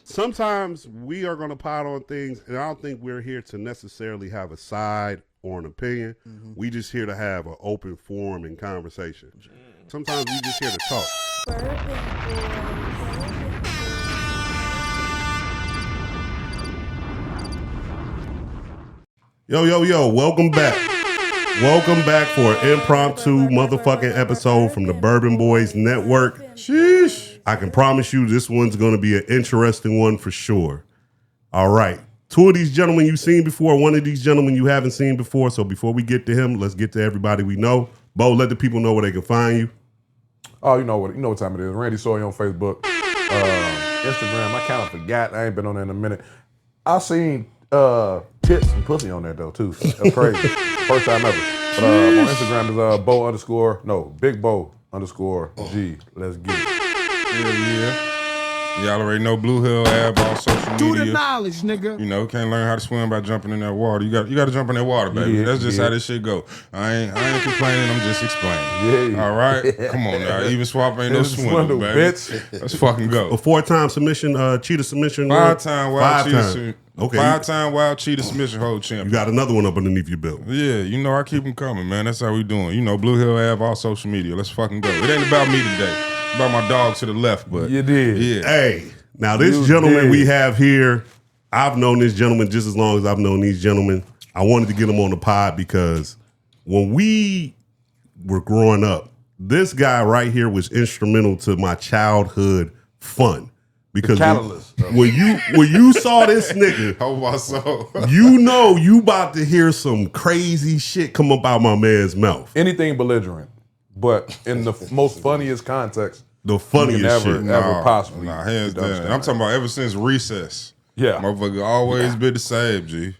Sometimes we are going to pot on things, and I don't think we're here to necessarily have a side or an opinion. We just here to have an open forum and conversation. Sometimes we just here to talk. Yo, welcome back. Welcome back for an impromptu motherfucking episode from the Burban Boys Network. Sheesh. I can promise you this one's going to be an interesting one for sure. All right. Two of these gentlemen you've seen before. One of these gentlemen you haven't seen before. So before we get to him, let's get to everybody we know. Bo, let the people know where they can find you. Oh, you know what time it is. Randy Sawyer on Facebook. Instagram, I kind of forgot. I ain't been on there in a minute. I seen tits and pussy on there, though, too. That's crazy. First time ever. But on Instagram is Big Bo _G. Let's get it. Yeah. Y'all already know Blue Hill Ave on social media. Do the knowledge, nigga. You know, can't learn how to swim by jumping in that water. You got to jump in that water, baby. Yeah, That's just how this shit go. I ain't complaining. I'm just explaining. Yeah. All right? Come on now. Even swap ain't no swindle, baby. Bitch. Let's fucking go. A 4-time submission, cheetah submission. 5-time wild cheetah. Okay. 5-time wild cheetah submission hold champion. You got another one up underneath your belt. Yeah, you know I keep them coming, man. That's how we doing. You know, Blue Hill Ave, all social media. Let's fucking go. It ain't about me today. It's about my dog to the left, but you did. Yeah. Hey, now this gentleman we have here, I've known this gentleman just as long as I've known these gentlemen. I wanted to get him on the pod because when we were growing up, this guy right here was instrumental to my childhood fun. Because when you saw this nigga, Oh my soul. you know you about to hear some crazy shit come up out my man's mouth. Anything belligerent, but in the most funniest context. The funniest shit. Ever possibly. Nah, hands down. I'm talking about ever since recess. Yeah. Motherfucker always been the same, G.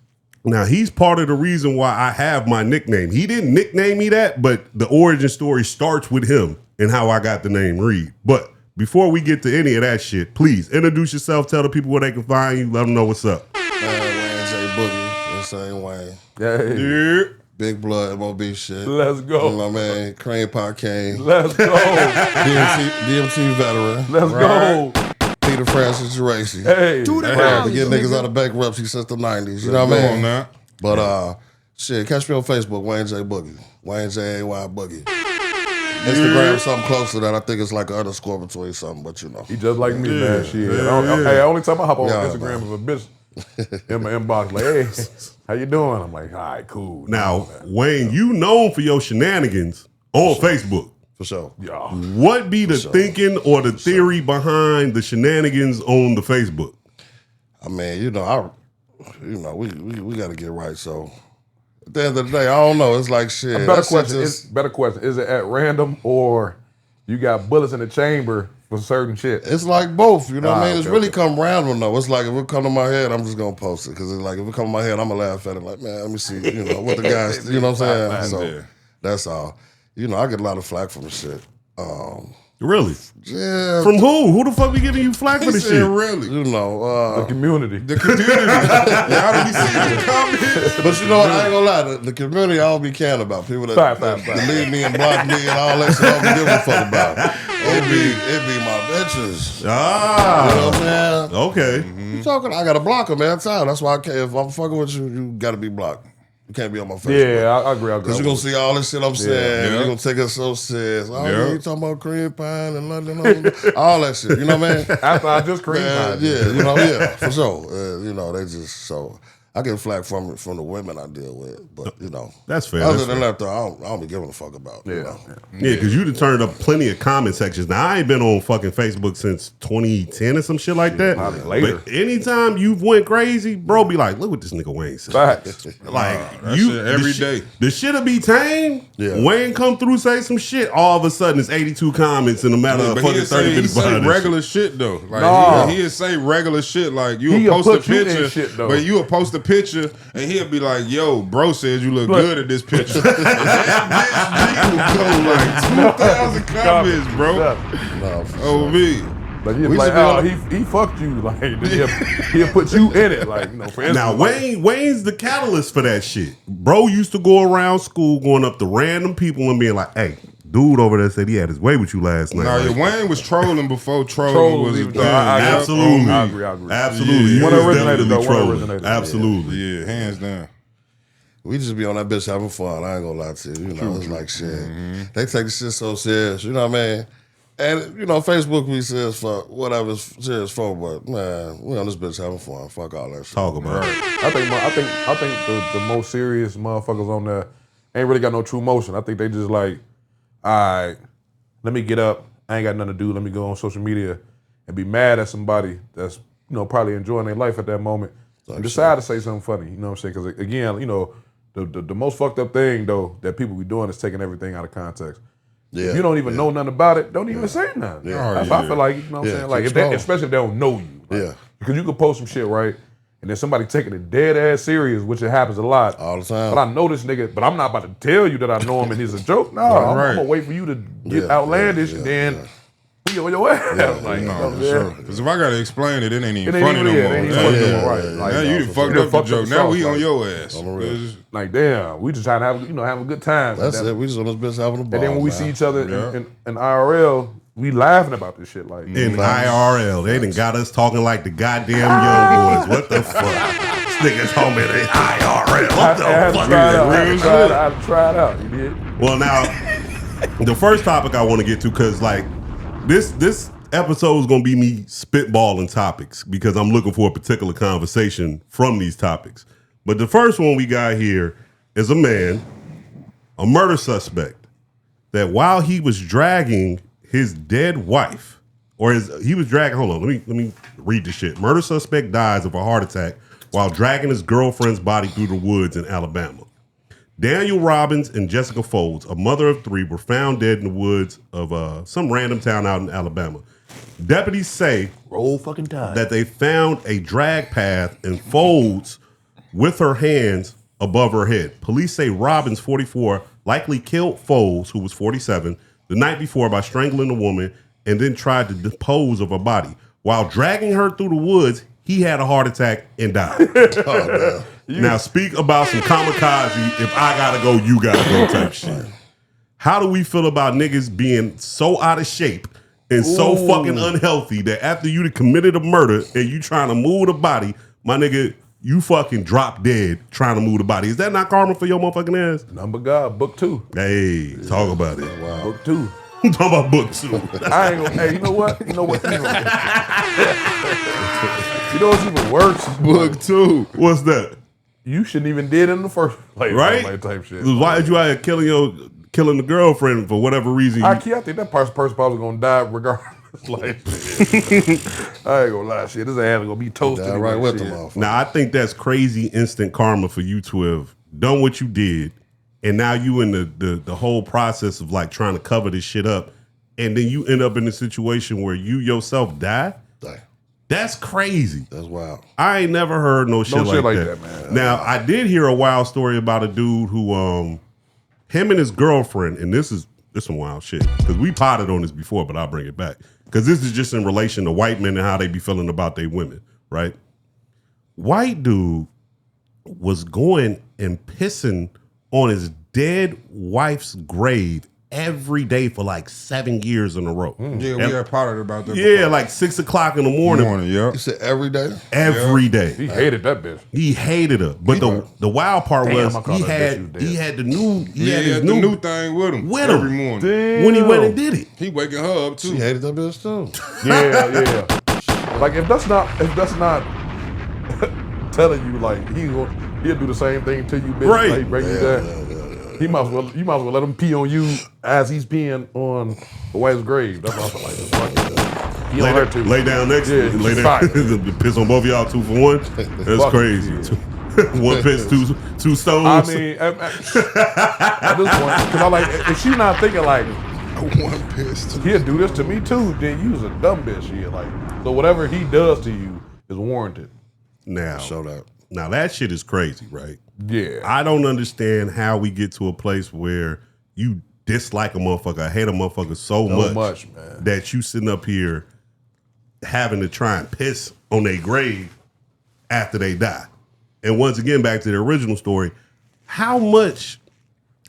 Now, he's part of the reason why I have my nickname. He didn't nickname me that, but the origin story starts with him and how I got the name Reed. But before we get to any of that shit, please introduce yourself, tell the people where they can find you, let them know what's up. Wayne J. Boogie, the same Wayne. Yeah. Big blood MOB shit. Let's go. You know what I mean? Cream Pot King. Let's go. DMT veteran. Let's go. Peter Francis Geraci. Hey. Do the To knowledge, get niggas nigga. out of bankruptcy since the 90s. You know what I Come mean? on now. But shit, catch me on Facebook, Wayne J. Boogie. Wayne J. A.Y. Boogie. Instagram something close to that. I think it's like an underscore between something, but you know. He just like me, man. Shit. Yeah. Hey, only time I hop on Yeah, Instagram is a bitch in my inbox like, hey, how you doing? I'm like, all right, cool. Now, Wayne, you known for your shenanigans on Facebook. For sure. Yeah. What be the thinking or the theory behind the shenanigans on the Facebook? I mean, we got to get right, so. At the end of the day, I don't know. It's like shit. Better question. Is it at random or you got bullets in the chamber for certain shit? It's like both, you know what I mean? It's okay, really come random though. It's like if it come to my head, I'm just gonna post it. Because it's like if it come to my head, I'm gonna laugh at it like, man, let me see, what the guys, you know what I'm saying? So that's all. You know, I get a lot of flack from the shit. Really? Yeah. From who? Who the fuck be giving you flack for this shit? Really? You know, The community. The community. Y'all don't be seeing the comments. but you know what? I ain't gonna lie. The community I don't be caring about. People that delete me and block me and all that shit, I don't be giving a fuck about. It be my bitches. You know what I'm saying? Okay. You talking? I gotta block them every time. That's why I can't. If I'm fucking with you, you gotta be blocked. You can't be on my Facebook. Yeah, I agree. Because you're going to see all this shit I'm saying. Yeah. You're going to take us so serious. Oh, yeah, you talking about cream pie and London, all that shit. You know what I mean? After I just creamed mine. Yeah, for sure. They just, so I get flack from the women I deal with. But, That's fair. Other than that, though, I don't be giving a fuck about. Yeah. Yeah, because you done turned up plenty of comment sections. Now, I ain't been on fucking Facebook since 2010 or some shit like that. Probably later. But anytime you've went crazy, bro, be like, look what this nigga Wayne said. Facts. Like, that shit every day. The shit'll be tame. Yeah. Wayne come through, say some shit. All of a sudden, it's 82 comments in a matter of fucking 30 minutes He say behind this regular shit though. Like No. he'll say regular shit. Like He'll you'll post a put you in picture, shit, though. but you'll post a picture and he'll be like, "Yo, bro says you look good at this picture." And that bitch will go like 2,000 comments, bro. No, for Oh sure. me. Like he fucked you. Like he'll put you in it. Like for instance. Now Wayne's the catalyst for that shit. Bro used to go around school going up to random people and being like, "Hey, dude over there said he had his way with you last night." No, like, Wayne was trolling before trolling was a thing. Absolutely, I agree. Absolutely, Yeah. One originated though. trolling. Absolutely, yeah, hands down. We just be on that bitch having fun. I ain't gonna lie to you. You know, it's like shit. They take the shit so serious. You know what I mean? And you know, Facebook we serious for whatever it's serious for, but man, we on this bitch having fun. Fuck all that shit. talk about it. I think the most serious motherfuckers on there ain't really got no true motion. I think they just like, all right, let me get up. I ain't got nothing to do. Let me go on social media and be mad at somebody that's probably enjoying their life at that moment and decide to say something funny. You know what I'm saying? Because again, the most fucked up thing though that people be doing is taking everything out of context. Yeah, if you don't even know nothing about it, don't even say nothing. Yeah. I feel like, you know what I'm saying? Like, especially if they don't know you. Like, because you could post some shit, right? And then somebody taking it dead ass serious, which it happens a lot. All the time. But I know this nigga, but I'm not about to tell you that I know him and he's a joke. No, I'm going to wait for you to get outlandish and then be on your ass. Because if I got to explain it, it ain't even funny no more. Now you done fucked up the joke. Now we on your ass. Like, damn, we just trying to have a good time. That's it. We just on this bitch having a ball. And then when we see each other in IRL, we laughing about this shit. Like in IRL, they done got us talking like the goddamn young boys. What the fuck? This nigga told me they IRL. What the fuck? I had to try it out. You did? Well, now, the first topic I want to get to, because like this episode is going to be me spitballing topics because I'm looking for a particular conversation from these topics. But the first one we got here is a man, a murder suspect, that while he was dragging his dead wife, hold on, let me read the shit. Murder suspect dies of a heart attack while dragging his girlfriend's body through the woods in Alabama. Daniel Robbins and Jessica Folds, a mother of three, were found dead in the woods of some random town out in Alabama. Deputies say that they found a drag path and Folds with her hands above her head. Police say Robbins, 44, likely killed Folds, who was 47, the night before by strangling the woman and then tried to dispose of her body. While dragging her through the woods, he had a heart attack and died. Now speak about some kamikaze, if I gotta go, you gotta go type shit. How do we feel about niggas being so out of shape and so fucking unhealthy that after you committed a murder and you trying to move the body, my nigga, you fucking drop dead trying to move the body? Is that not karma for your motherfucking ass? Number God, book 2. Hey, talk about it. Wow. Book 2. I'm talking about book 2. I ain't gonna. Hey, you know what? You know what's even worse? Book 2. What's that? You shouldn't even did it in the first place. Right? Like type shit. Why did you out here killing the girlfriend for whatever reason? I think that person probably gonna die regardless. Like, I ain't gonna lie, shit. This ass gonna be toasted. Right with them off. Now I think that's crazy instant karma for you to have done what you did, and now you in the whole process of like trying to cover this shit up, and then you end up in a situation where you yourself die. That's crazy. That's wild. I ain't never heard no shit like that, man. Now I did hear a wild story about a dude who him and his girlfriend, and this is some wild shit because we potted on this before, but I'll bring it back because this is just in relation to white men and how they be feeling about their women, right? White dude was going and pissing on his dead wife's grave every day for like 7 years in a row. Yeah, we had potted about that. Yeah, like 6 o'clock in the morning. Yeah. You said every day? Every day. He hated that bitch. He hated her. But the wild part was he had the new new thing with him every morning. Damn. When he went and did it. He waking her up too. She hated that bitch too. Yeah. Like if that's not telling you like he'll do the same thing to you, bitch. Right. Like, break you down. You might as well let him pee on you as he's peeing on the wife's grave. That's what I feel like. He on her too. Lay down next to you. Lay down. Piss on both of y'all 2 for 1. That's crazy. One piss, two stones. I mean, at this point, because I like if she's not thinking like one piss, he'll do this to me too, then you's a dumb bitch. Shit, like so whatever he does to you is warranted. Now, show that. Now that shit is crazy, right? Yeah. I don't understand how we get to a place where you dislike a motherfucker, hate a motherfucker so much man, that you sitting up here having to try and piss on their grave after they die. And once again, back to the original story, how much,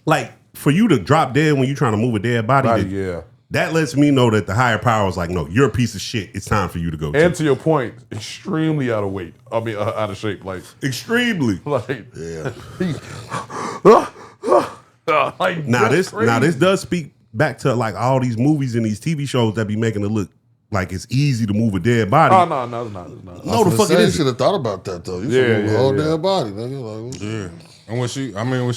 like, for you to drop dead when you're trying to move a dead body, that lets me know that the higher power is like, no, you're a piece of shit. It's time for you to go. And to your point, extremely out of weight. I mean, out of shape. Like extremely. Like Yeah. like Now this does speak back to like all these movies and these TV shows that be making it look like it's easy to move a dead body. Oh no, it's not. No, the fuck it You is. should have thought about that though. You should have the whole damn body. Nigga. Like, Yeah. And was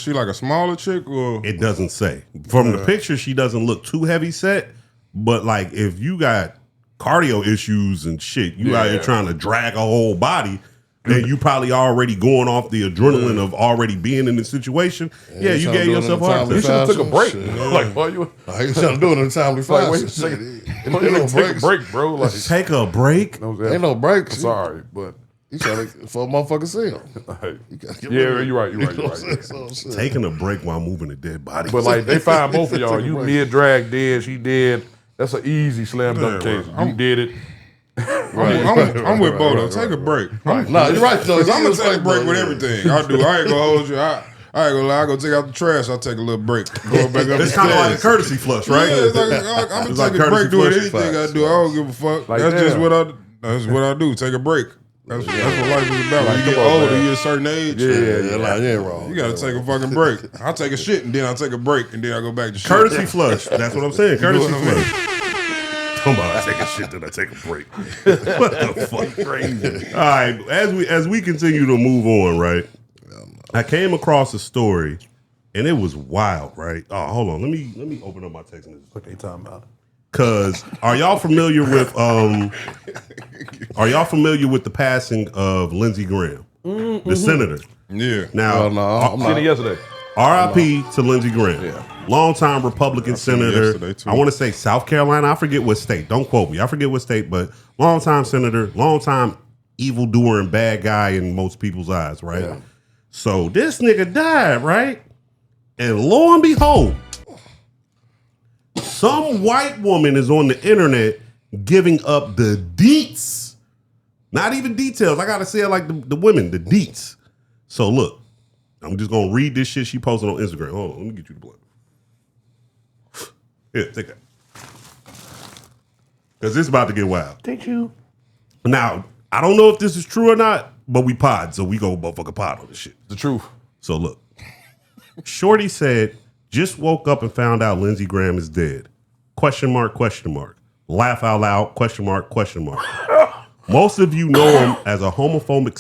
she like a smaller chick or? It doesn't say. From the picture, she doesn't look too heavy set, but like if you got cardio issues and shit, you out here trying to drag a whole body, then you probably already going off the adrenaline of already being in the situation. Yeah, you gave yourself a heart attack. You should have took a break. Shit, Like, why you? you trying to do it in a timely fashion. Wait a second. Take a break, bro. Like, Take a break. Ain't no breaks. Sorry, but You trying to for a motherfucker see him. yeah, you're right. So, shit. Taking a break while moving a dead body. But like they find both of y'all. Take a You break. mid drag dead, she dead. That's an easy slam dunk Yeah, case. right. You did it. I'm with Bodo. Take a break. Nah, you're right though. Cause I'm You gonna was take a right, break though, with yeah. everything. I do. I ain't gonna hold you. I ain't gonna lie. I go take out the trash. I'll take a little break. Going back up. It's kind of like a courtesy flush, right? Yeah, it's like, I'm It's gonna like take a break courtesy doing flush. anything I Facts, do. I don't give a fuck. Like, That's just damn. that's what I do. Take a break. That's what life is about. When you get come on, older, man. you get a certain age. Yeah, like, you ain't wrong. You gotta take a fucking break. I'll take a shit and then I'll take a break and then I'll go back to shit. Courtesy flush. That's what I'm saying. Courtesy know what I mean? flush. Come on, I take a shit, then I take a break. What the fuck? Crazy. All right, as we continue to move on, right? I came across a story, and it was wild, right? Oh, hold on. Let me open up my text message. Okay, time out. Cause are y'all familiar with the passing of Lindsey Graham, the senator? Yeah. Now, no, I'm Seen it not. yesterday. R.I.P. to Lindsey Graham. Yeah. Longtime Republican seen it senator. yesterday, too. I want to say South Carolina. I forget what state. Don't quote me. I forget what state, but longtime senator, longtime evildoer and bad guy in most people's eyes, right? Yeah. So this nigga died, right? And lo and behold, some white woman is on the internet giving up the deets. Not even details. I gotta say it like the women, the deets. So look, I'm just gonna read this shit she posted on Instagram. Hold on, let me get you the blunt. Here, take that. Because it's about to get wild. Thank you. Now, I don't know if this is true or not, but we pod, so we go motherfucking pod on this shit. The truth. So look, Shorty said, just woke up and found out Lindsey Graham is dead. Question mark, question mark. Laugh out loud, question mark, question mark. Most of you know him as a homophobic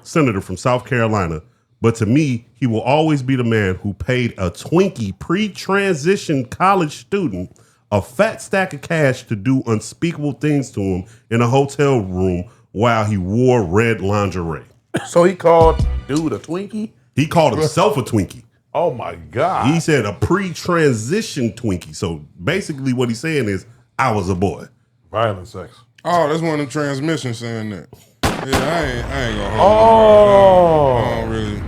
senator from South Carolina, but to me, he will always be the man who paid a Twinkie pre-transition college student a fat stack of cash to do unspeakable things to him in a hotel room while he wore red lingerie. So he called dude a Twinkie? He called himself a Twinkie. Oh my God. He said a pre-transition Twinkie. So basically what he's saying is, I was a boy. Violent sex. Oh, that's one of them transmissions saying that. Yeah, I ain't gonna hold Oh. I don't really.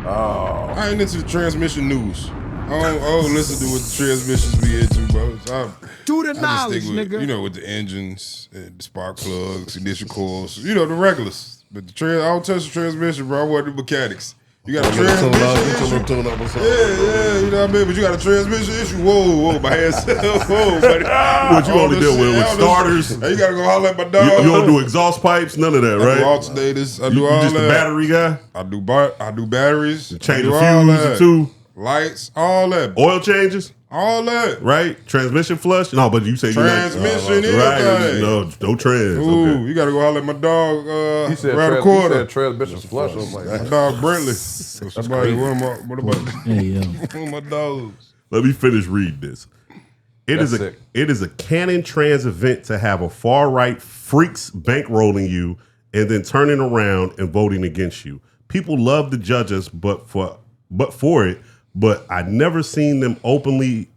I ain't into the transmission news. I don't listen to what the transmissions be into, bro. So Do the I just knowledge, stick with, nigga. you know, with the engines, and the spark plugs, ignition coils, you know, the regulars. But I don't touch the transmission, bro. I want the mechanics. You got a Get your transmission little issue? tune up or something. Yeah, you know what I mean? But you got a transmission issue? Whoa, my hands. Whoa, buddy. What you only deal with starters? Hey, you gotta go holler at my You dog. don't do exhaust pipes, none of that, I do right? alternators. I do You all just that. the battery guy? I do batteries. I Change do the all fuse that. too. Lights, all that. Oil changes, All that. right? Transmission flush? No, but you say you're not. Transmission, Right. anything. No trans. Ooh, Okay. you gotta go holler at my dog He said, around the he corner. said transmission flush. I was like, My dog Brentley. Somebody, what about my dogs? Let me finish reading this. That's sick. It is a canon trans event to have a far right freaks bankrolling you and then turning around and voting against you. People love to judge us, but I never seen them openly.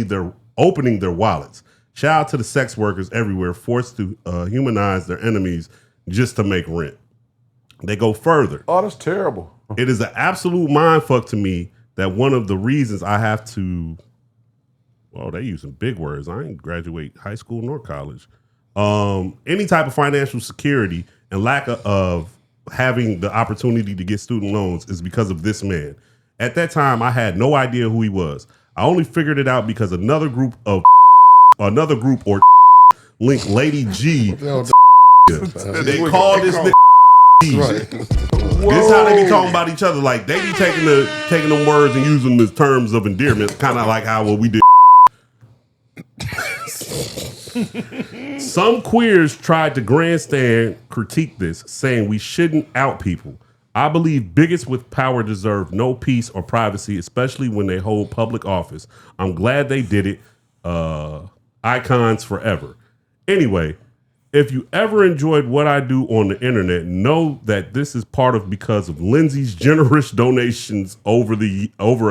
They're opening their wallets. Shout out to the sex workers everywhere forced to humanize their enemies just to make rent. They go further. oh, that's terrible. It is an absolute mindfuck to me that one of the reasons I have to Well, they using big words. I ain't graduate high school nor college. Any type of financial security and lack of having the opportunity to get student loans is because of this man. At that time, I had no idea who he was. I only figured it out because another group or linked Lady G. They called this nigga G. Right. This is how they be talking about each other. Like they be taking them words and using them as terms of endearment, kind of like how we did. Some queers tried to grandstand critique this, saying we shouldn't out people. I believe bigots with power deserve no peace or privacy, especially when they hold public office. I'm glad they did it. Icons forever. Anyway, if you ever enjoyed what I do on the internet, know that this is part of because of Lindsay's generous donations over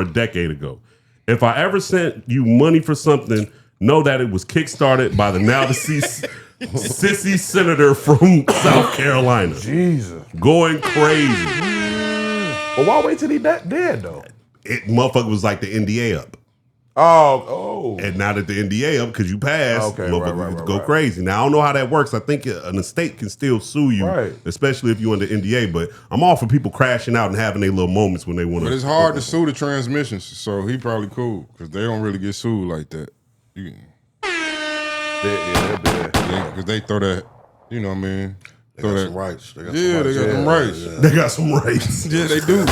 a decade ago. If I ever sent you money for something, know that it was kickstarted by the now deceased sissy senator from South Carolina. Jesus. Going crazy. Well, why wait till he dead though? Motherfucker was like the NDA up. Oh. And now that the NDA up, because you passed, Okay, motherfuckers right, go right. crazy. Now, I don't know how that works. I think an estate can still sue you, Right. especially if you're under NDA. But I'm all for people crashing out and having their little moments when they want to. But it's hard to sue the transmissions, so he probably cool because they don't really get sued like that. They're bad. Because they throw that, you know what I mean? They got some rights. They got Them rights. They got some rights. Yeah, they do.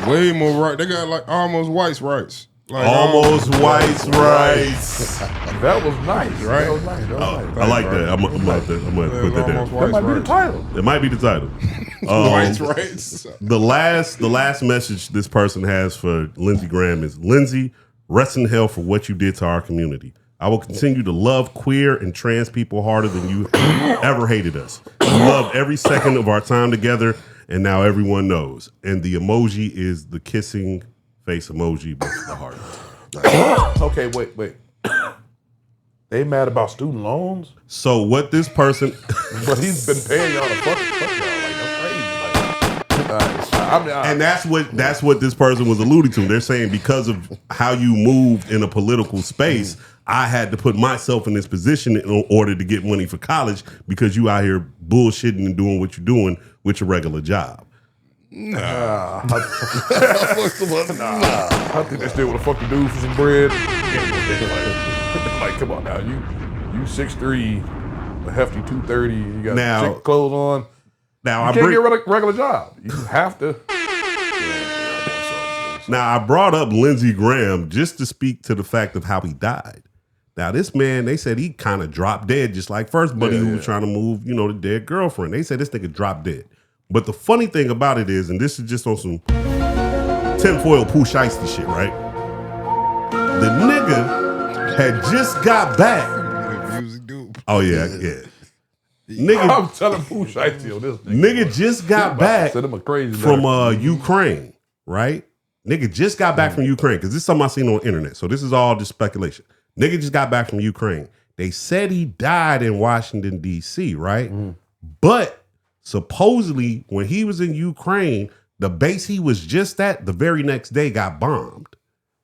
Way more right. They got like almost whites rights. Like Almost whites rights. That was nice. Right? That was nice. I like that. I'm gonna put that down. That might be the title. It might be the title. Whites rights. The last message this person has for Lindsey Graham is, Lindsay, rest in hell for what you did to our community. I will continue to love queer and trans people harder than you ever hated us. We loved every second of our time together, and now everyone knows. And the emoji is the kissing face emoji with the heart. Okay, wait. They mad about student loans? So what this person... But he's been paying y'all to fuck y'all. Like, that's crazy. And that's what this person was alluding to. They're saying because of how you moved in a political space, I had to put myself in this position in order to get money for college because you out here bullshitting and doing what you're doing with your regular job. I think they still would have fucked the dude for some bread. Like, come on now, you 6'3", a hefty 230, you got chick clothes on. Now you can't get a regular job. You have to. Now I brought up Lindsey Graham just to speak to the fact of how he died. Now this man, they said he kind of dropped dead, just like First Buddy who was trying to move, the dead girlfriend. They said this nigga dropped dead. But the funny thing about it is, and this is just on some tinfoil poo shiesty shit, right? The nigga had just got back. Oh yeah. Nigga, I'm telling Pooh Shiesty on this nigga just got back from Ukraine, right? Nigga just got back from Ukraine, because this is something I seen on the internet. So this is all just speculation. Nigga just got back from Ukraine. They said he died in Washington, D.C., right? But supposedly, when he was in Ukraine, the base he was just at the very next day got bombed.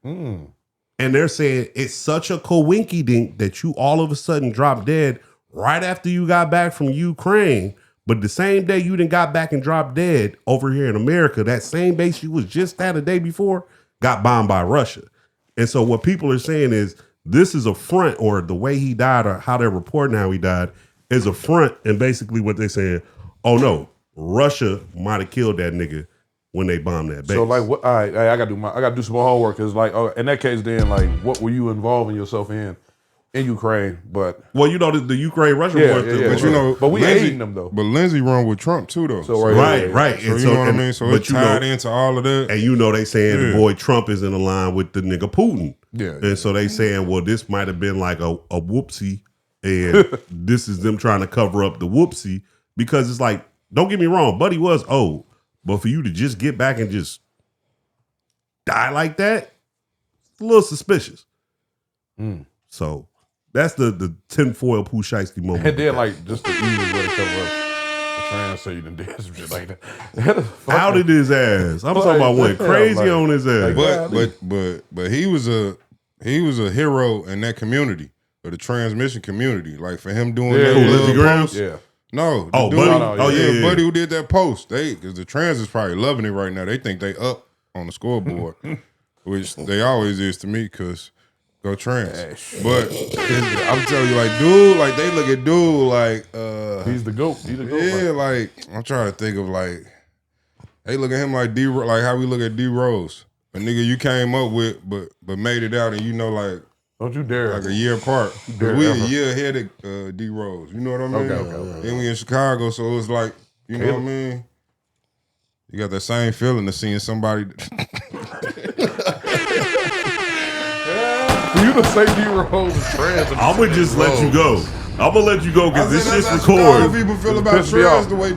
And they're saying it's such a coinkydink that you all of a sudden dropped dead right after you got back from Ukraine. But the same day you done got back and dropped dead over here in America, that same base you was just at a day before got bombed by Russia. And so what people are saying is this is a front, or the way he died or how they're reporting how he died is a front. And basically what they're saying, oh no, Russia might have killed that nigga when they bombed that base. So like, what? All right, I gotta do some more homework. Cause like, in that case, then like, what were you involving yourself in Ukraine? But well, the Ukraine-Russia war. But but we aiding them though. But Lindsay run with Trump too though. So right. So you know what I mean. So it's tied into all of that. And they saying the boy Trump is in the line with the nigga Putin. And so they saying, well, this might have been like a whoopsie, and this is them trying to cover up the whoopsie, because it's like, don't get me wrong, Buddy was old, but for you to just get back and just die like that, it's a little suspicious. So that's the tinfoil poo shiesty moment. And then like, just the easy way to cover up a trans, so you done did some shit like that. How did his ass? I'm talking about went crazy on his ass. But he was a he was a hero in that community, or the transmission community. Like for him doing Yeah, that yeah. Lindsey Graham? post. Yeah. No, the Oh, dude, Buddy? No, Oh, yeah. Buddy who did that post. Because the trans is probably loving it right now. They think they up on the scoreboard, which they always is to me. Because go trans. But I'm telling you, like dude, like they look at dude like He's the GOAT. He's the GOAT. yeah, like I'm trying to think of like they look at him like like how we look at D Rose, a nigga you came up with, but made it out, and you know like. Don't you dare. Like a year apart. dare We a ever. year ahead of D Rose. You know what I mean? Okay. Then we in Chicago, so it's like, you know what I mean? You got that same feeling of seeing somebody. For you to say D-Rose is trans. I'm gonna just let you go. I'm gonna let you go because this shit's That's how recorded. people feel about Piss me trans off. the way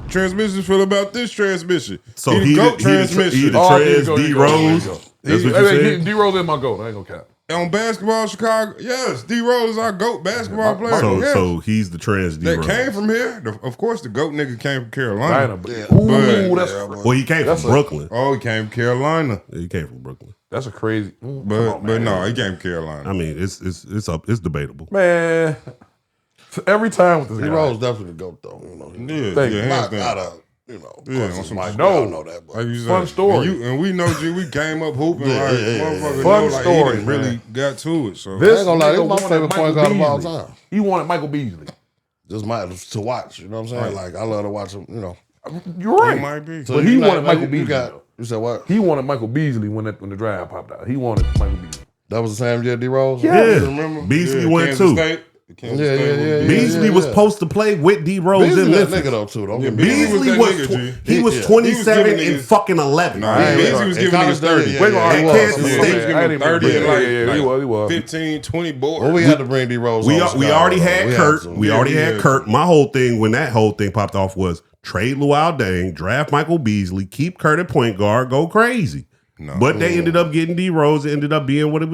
transmissions feel about this transmission. So he the he GOAT the transmission. trans D-Rose. That's what you said? D-Rose is my GOAT. I ain't gonna cap. On basketball, Chicago, yes, D Rose is our GOAT basketball player. yes. So he's the trans that D-Rose. came from here. Of course, the GOAT nigga came from Carolina. China, but ooh, that's Well, he came from Brooklyn. Oh, he came from Carolina. Yeah, he came from Brooklyn. that's a crazy. But no, he came from Carolina. I mean, it's debatable. Man, every time with this guy. D-Rose definitely the GOAT, though. You know, Yeah, Thank you. hands not, down. not a, you know, of Yeah, course on it's some Mike. no. We all know that, but Like you said, Fun story. And we know, G, we came up hooping Yeah, like yeah, yeah, motherfucker. Fun know, like, story, he didn't man. really got to it. So This I ain't gonna lie, nigga this my wanted favorite point Michael guard of all Beasley. time. He wanted Michael Beasley. just to watch. You know what I'm saying? Like I love to watch him. You know, You're right. it might be. So But you he like- wanted Michael you Beasley, got- though. You said what? He wanted Michael Beasley when the draft popped out. He wanted Michael Beasley. That was the same year D-Rose? Yeah. Remember? Beasley Yeah, went Kansas too. State. The Kansas Yeah, State yeah, was- yeah, Beasley was supposed to play with D-Rose Beasley in that Memphis. nigga though too. Don't get me Beasley wrong. Beasley was was that nigga, G. he was Yeah. 27 He was giving and niggas- fucking 11. Nah, Beasley was giving niggas 30. We ain't gonna At argue Kansas about it. State. He was giving 30 Yeah, and like, he was. 15, 20 boards. Well, we had to bring D-Rose We on. we already had Kurt. We already Yeah, had yeah. Kurt. My whole thing when that whole thing popped off was trade Luol Deng, draft Michael Beasley, keep Kurt at point guard, go crazy. No. But they ended up getting D Rose. It ended up being what it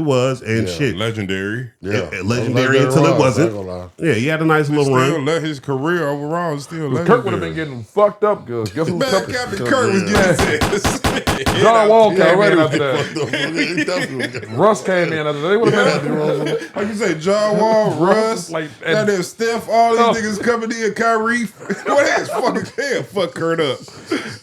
was, and shit. Legendary. Legendary until it wasn't. Yeah, he had a nice little Still run. let his career overall is still legendary. Kirk would have been getting fucked up because guess who's Back coming? Captain Kirk was getting his ass. John Wall came already in was after that. definitely. Russ came in after that. They would have been. Like you say, John Wall, Russ, like, that and- damn Steph, all Oh. these niggas coming in, Kyrie. What ass fucking hell, fuck Kurt up.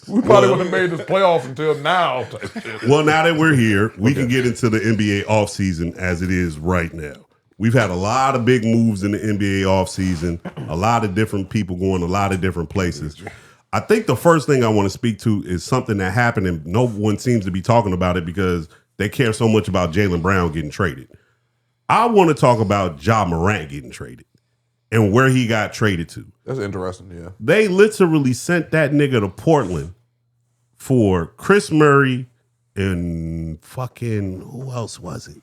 We probably wouldn't have made this playoff until now. type shit. Well, now that we're here, we can get into the NBA offseason as it is right now. We've had a lot of big moves in the NBA offseason, a lot of different people going a lot of different places. I think the first thing I want to speak to is something that happened and no one seems to be talking about it because they care so much about Jaylen Brown getting traded. I want to talk about Ja Morant getting traded and where he got traded to. That's interesting, yeah. They literally sent that nigga to Portland for Chris Murray and fucking who else was it?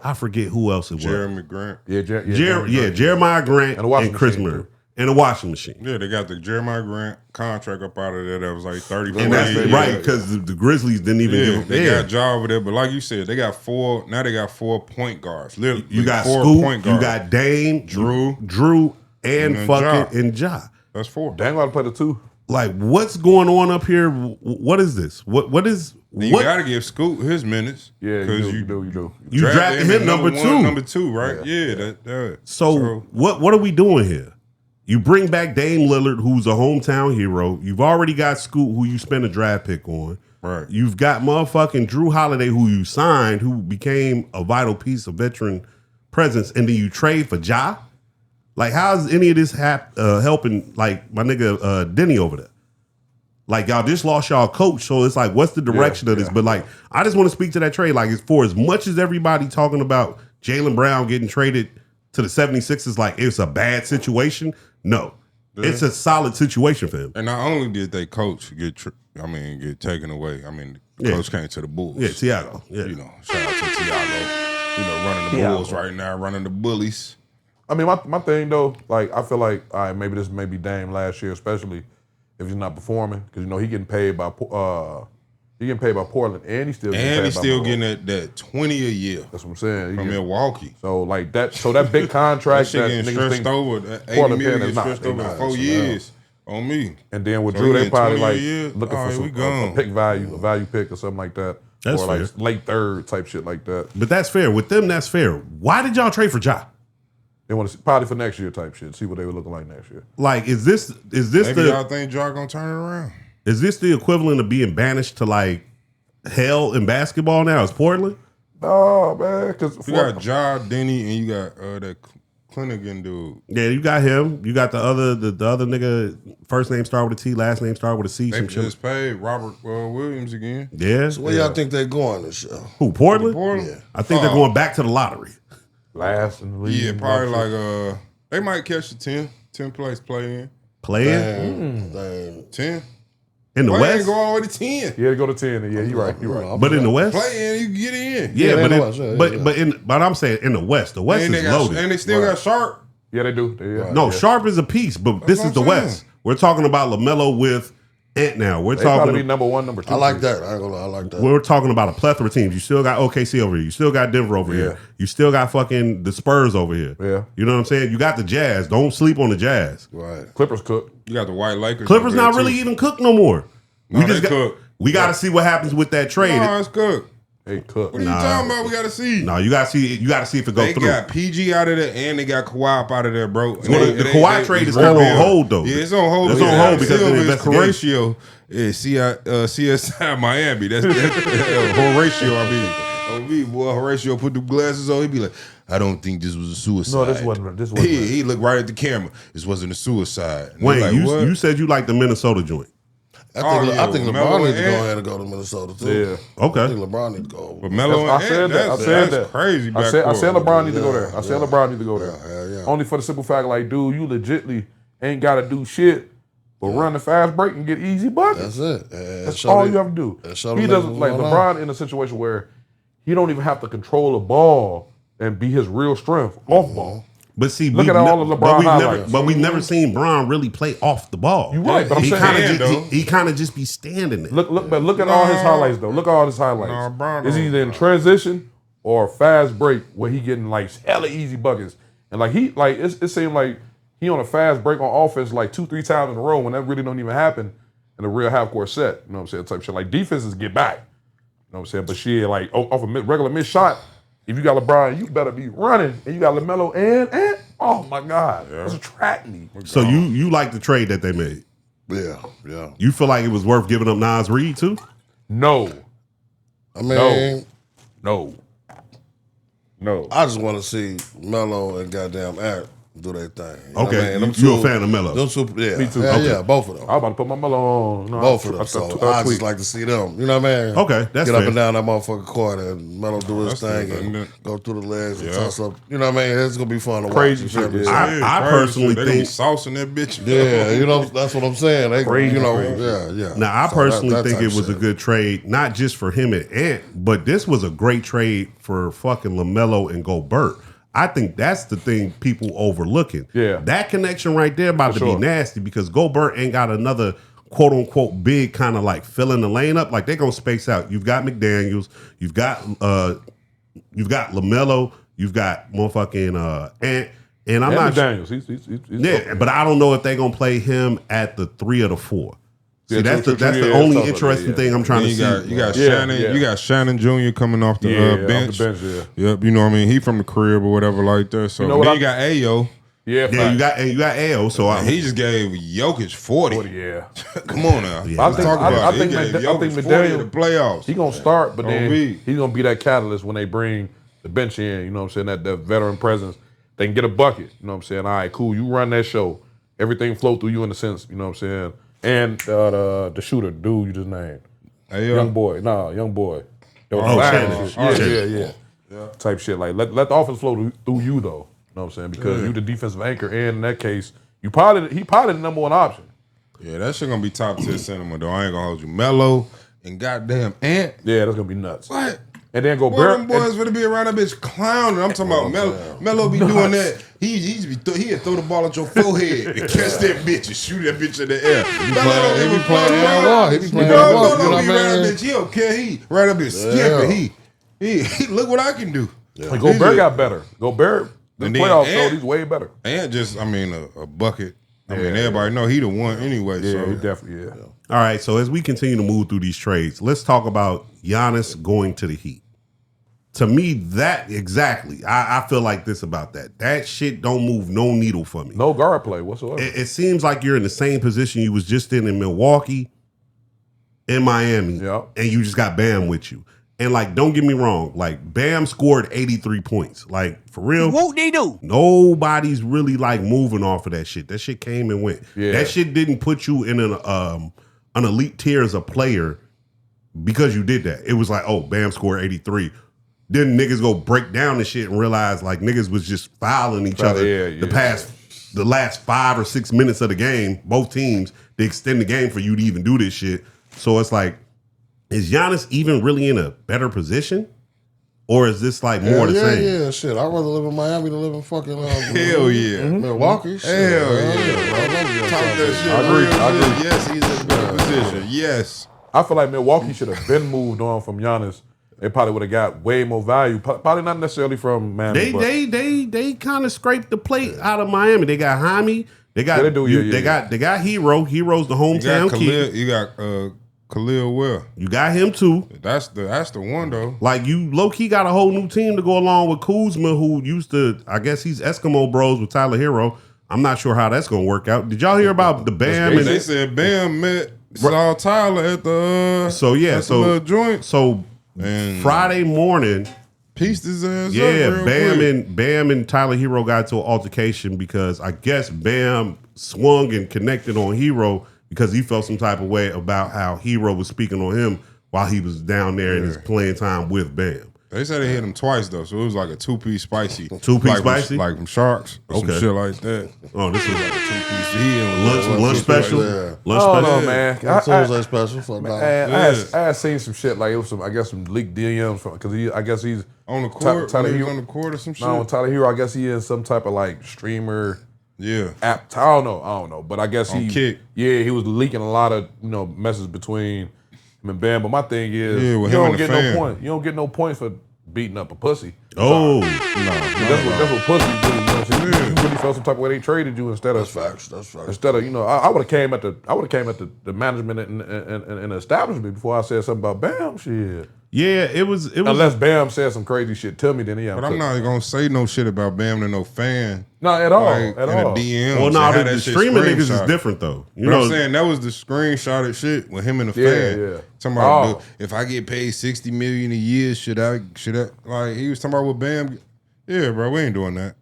I forget who else it was. Jeremy Grant. Yeah, Jeremiah Grant And a washing and Chris machine, Murray too. and a washing machine. Yeah, they got the Jeremiah Grant contract up out of there that was like 30. And that's million. right because the Grizzlies didn't even Yeah, give him. they Yeah. got Ja over there, but like you said, they got four. Now they got 4 point guards. Literally, You got 4 Scoop, point you guards. got Dame, Drew, and then fucking Ja. and Ja. That's 4. Dang, got to play the two. Like, what's going on up here? What is this? What is Then you what? got to give Scoop his minutes. Yeah, because you do. You drafted him number one, two. number 2, right? Yeah. That. So what are we doing here? You bring back Dame Lillard, who's a hometown hero. You've already got Scoot, who you spent a draft pick on. Right. You've got motherfucking Drew Holiday, who you signed, who became a vital piece of veteran presence, and then you trade for Ja. Like, how's any of this helping? Like my nigga Denny over there. Like, y'all just lost y'all coach, so it's like, what's the direction of this? But like, I just want to speak to that trade. Like, it's for as much as everybody talking about Jaylen Brown getting traded to the 76ers, like it's a bad situation. No, it's a solid situation for him. And not only did they coach get taken away. I mean, the coach came to the Bulls. Yeah, Tiago. Yeah, You know, shout out to Tiago. Running the Bulls right now, running the bullies. I mean, my thing though, like I feel like, all right, maybe this may be Dame last year, especially if he's not performing, because he getting paid by Portland, and he's still getting that 20 a year That's what I'm saying. from Milwaukee. So like that, that big That contract shit that getting niggas stretched think, over. That 80 Portland million paying is getting not. stretched over They not. 4 years on me. and then with So Drew, he they getting probably 20 a like year? looking All for right, we some gone. pick value, a value pick or something like that. That's or like fair. late third type shit like that. But that's fair. With them, that's fair. Why did y'all trade for Ja? They want to probably for next year type shit. See what they were looking like next year. Like, is this Maybe y'all think Ja gonna turn it around? is this the equivalent of being banished to like hell in basketball now? Is Portland? Oh man, because You got Ja, Denny, and you got that Clinigan dude. Yeah, you got him. You got the other nigga. First name start with a T, last name start with a C. They Some shit. just paid Robert Williams again. Yeah. So where y'all think they going this year? Who? Portland? Portland? Yeah. I think they're going back to the lottery. last in the league. Yeah, probably like they might catch the 10 place play in. Playing Dang. 10. in the Play in West, go all the way to 10. Yeah, to go to 10. Yeah, you're right. You're right. but in the West, Play in, you can get in. yeah, they but in in, the West, yeah, but yeah. but I'm saying in the West And they, is got, loaded. and they still got Sharp. Yeah, they do. No, yeah. Sharp is a piece, but this what is the I'm saying. West. We're talking about LaMelo with Ant now. We're They probably be talking. number 1, number 2. I like that. I ain't gonna lie. I like that. We're talking about a plethora of teams. You still got OKC over here. You still got Denver over here. You still got fucking the Spurs over here. Yeah. You know what I'm saying? You got the Jazz. Don't sleep on the Jazz. Right. Clippers cook. You got the White Lakers. Clippers over there, not really too. even cooked no more. No, we they cook. We got to see what happens with that trade. No, it's cooked. They cook. What are you talking about? We got to see. No, you got to see. You got to see if it goes They through. got PG out of there and they got Kawhi up out of there, bro. And Well, the Kawhi trade is kind of on hold though. Yeah, it's on hold. It's on hold because of the investigation. Horatio is CSI Miami. That's Horatio. I mean, boy, Horatio put the glasses on. He'd be like, I don't think this was a suicide. No, this wasn't. This wasn't. He looked right at the camera. This wasn't a suicide. And Wayne, they're like, what? you said you like the Minnesota joint. I think Melo LeBron needs to go and- ahead and go to Minnesota too. Yeah. Okay. I think LeBron needs to go. But Melo I and said Ant, that. I that's- said that's that. crazy. I said backcourt. LeBron need to go there. I said LeBron need to go there. Hell yeah. Only for the simple fact, like, dude, you legitly ain't got to do shit but run the fast break and get easy buckets. That's it. That's all you have to do. He doesn't like LeBron in a situation where he don't even have to control the ball and be his real strength off ball. But see, Look at all of LeBron highlights. we've never seen Bron really play off the ball. You right, but I'm he saying- kind Yeah, of though. he kind of just be standing there. Look at all his highlights though. Look at all his highlights. Nah, Bron Is he either in transition or fast break where he getting like hella easy buckets and like it seemed like he on a fast break on offense like 2-3 times in a row when that really don't even happen in a real half court set. You know what I'm saying? Type shit like defenses get back. You know what I'm saying? But shit like off a regular missed shot. If you got LeBron, you better be running, and you got LaMelo and oh my God, that's a track meet. So you like the trade that they made? Yeah, yeah. You feel like it was worth giving up Nas Reed too? No, I mean, no. I just want to see Melo and goddamn Ant do their thing. You know Okay, what I mean? you a fan of Melo? Them two, yeah, Me too. Yeah, Okay. yeah, both of them. I was about to put my Melo on. No, Both of them. So I just tweet. like to see them. You know what I mean? Okay, that's Get up fair. and down that motherfucking court and Melo do his That's thing the- and go through the legs and Yeah. toss up. You know what I mean? It's gonna be fun to Crazy watch. You feel shit, me? yeah. I Crazy personally shit. They gonna be think. saucing that bitch. Yeah, you know that's what I'm saying. They, Crazy, you know, crazy. yeah. Now, I So personally that think type it was a shit. good trade, not just for him and Ant, but this was a great trade for fucking LaMelo and Gobert. I think that's the thing people overlooking. Yeah. That connection right there about For to be sure. nasty because Gobert ain't got another quote unquote big kind of like filling the lane up. Like they gonna space out. You've got McDaniels, you've got LaMelo, you've got motherfucking Ant, and I'm And not McDaniels. He's yeah, but I don't know if they're gonna play him at the 3 or the 4. See, Yeah, that's true, the yeah, only stuff like interesting that, thing I'm trying Then to you see. got you got Yeah, Shannon yeah. you got Shannon Jr. coming off the off bench. the bench, yeah. Yep, you know what I mean. He from the crib or whatever like that. So You know then what you got Ayo. Yeah, Yeah, you got AO. So He just gave Jokic 40. yeah. Come on now. Yeah, Let's talk I about think it. He gave Jokic 40 McDaniel- in the playoffs. He gonna start, but then be. he's gonna be that catalyst when they bring the bench in. You know what I'm saying? That veteran presence. They can get a bucket. You know what I'm saying? All right, cool. You run that show. Everything flow through you in a sense. You know what I'm saying? And the shooter, dude, you just named. Ayo. Young boy. Young boy. That was Oh, fine Shannon. shit. Oh, Yeah. Type shit. Like let the offense flow through you though. You know what I'm saying? Because you the defensive anchor, and in that case, he probably the number one option. Yeah, that shit gonna be top tier cinema though. I ain't gonna hold you. Melo and goddamn Ant. Yeah, that's gonna be nuts. What? And then Boy, Gobert. them boys gonna be around that bitch clowning. I'm talking about Melo. Melo be doing that. He'd throw the ball at your forehead and catch that bitch and shoot that bitch in the air. Melo he don't be give a playing fuck. Aaron Wall. He be playing No, Aaron Wall, no, you know no, what he I right up mean? bitch. He don't care. He right up bitch skipping. He look what I can do. Like Gobert got better. Gobert, the And then playoffs Ant- showed he's way better. And just, I mean, a bucket I mean, everybody know he the one anyway. Yeah, so he definitely, All right, so as we continue to move through these trades, let's talk about Giannis going to the Heat. To me, that exactly, I feel like this about that. That shit don't move no needle for me. no guard play whatsoever. It seems like you're in the same position you was just in Milwaukee, in Miami, and you just got Bam with you. And like, don't get me wrong, like Bam scored 83 points. Like, for real, What they do? nobody's really like moving off of that shit. That shit came and went. Yeah. That shit didn't put you in an elite tier as a player because you did that. It was like, oh, Bam scored 83. Then niggas go break down the shit and realize like niggas was just fouling each other the last 5 or 6 minutes of the game, both teams, to extend the game for you to even do this shit. So it's like, is Giannis even really in a better position? Or is this like more the same? Yeah, shit. I'd rather live in Miami than live in fucking hell yeah, Milwaukee. Shit. hell yeah. Talk that shit. I agree. Yes, he's in a better position. Yes. I feel like Milwaukee should have been moved on from Giannis. They probably would have got way more value. Probably not necessarily from Miami. They kind of scraped the plate out of Miami. They got Jaime. They got they got Hero. Hero's the hometown kid. You got Khalil Well. You got him too. That's the one though. Like you low key got a whole new team to go along with Kuzma, who used to, I guess he's Eskimo Bros with Tyler Hero. I'm not sure how that's gonna work out. Did y'all hear about the Bam? They said Bam met saw Tyler at the so yeah, at the little joint. So And Friday morning, pieced his ass up yeah, real quick. Bam and Tyler Hero got to an altercation because I guess Bam swung and connected on Hero because he felt some type of way about how Hero was speaking on him while he was down there in his playing time with Bam. They said they hit him twice though, so it was like a 2-piece spicy. 2-piece spicy? Like from Sharks or some shit like that. Oh, this is like a 2-piece. lunch special. Yeah. Lunch Oh special. no, man! Tuesday special for I had seen some shit like it was some leaked DMs from because I guess he's on the court. Tyler He Hero was on the court or some shit. No, Tyler Hero. I guess he is some type of like streamer. Yeah. App. I don't know. But I guess On Kick. he was leaking a lot of messages between him and Bam. But my thing is, you with him don't and the get fan. no point. You don't get no points for beating up a pussy. Oh, That's what pussy do. You know what I'm saying? You really felt some type of way they traded you instead of That's facts. instead of I would have came at the management and the establishment before I said something about Bam shit. yeah, it was. Unless Bam said some crazy shit to me, then yeah. But I'm not gonna say no shit about Bam to no fan. Not at all. Like, At in all. a DM. Well, no, Had the that shit streaming niggas is screenshot. different though. You But know, I'm saying that was the screenshotted shit with him and the Yeah, fan. yeah. Talking about Oh. if I get paid $60 million a year, should I like he was talking about with Bam. Yeah, bro, we ain't doing that.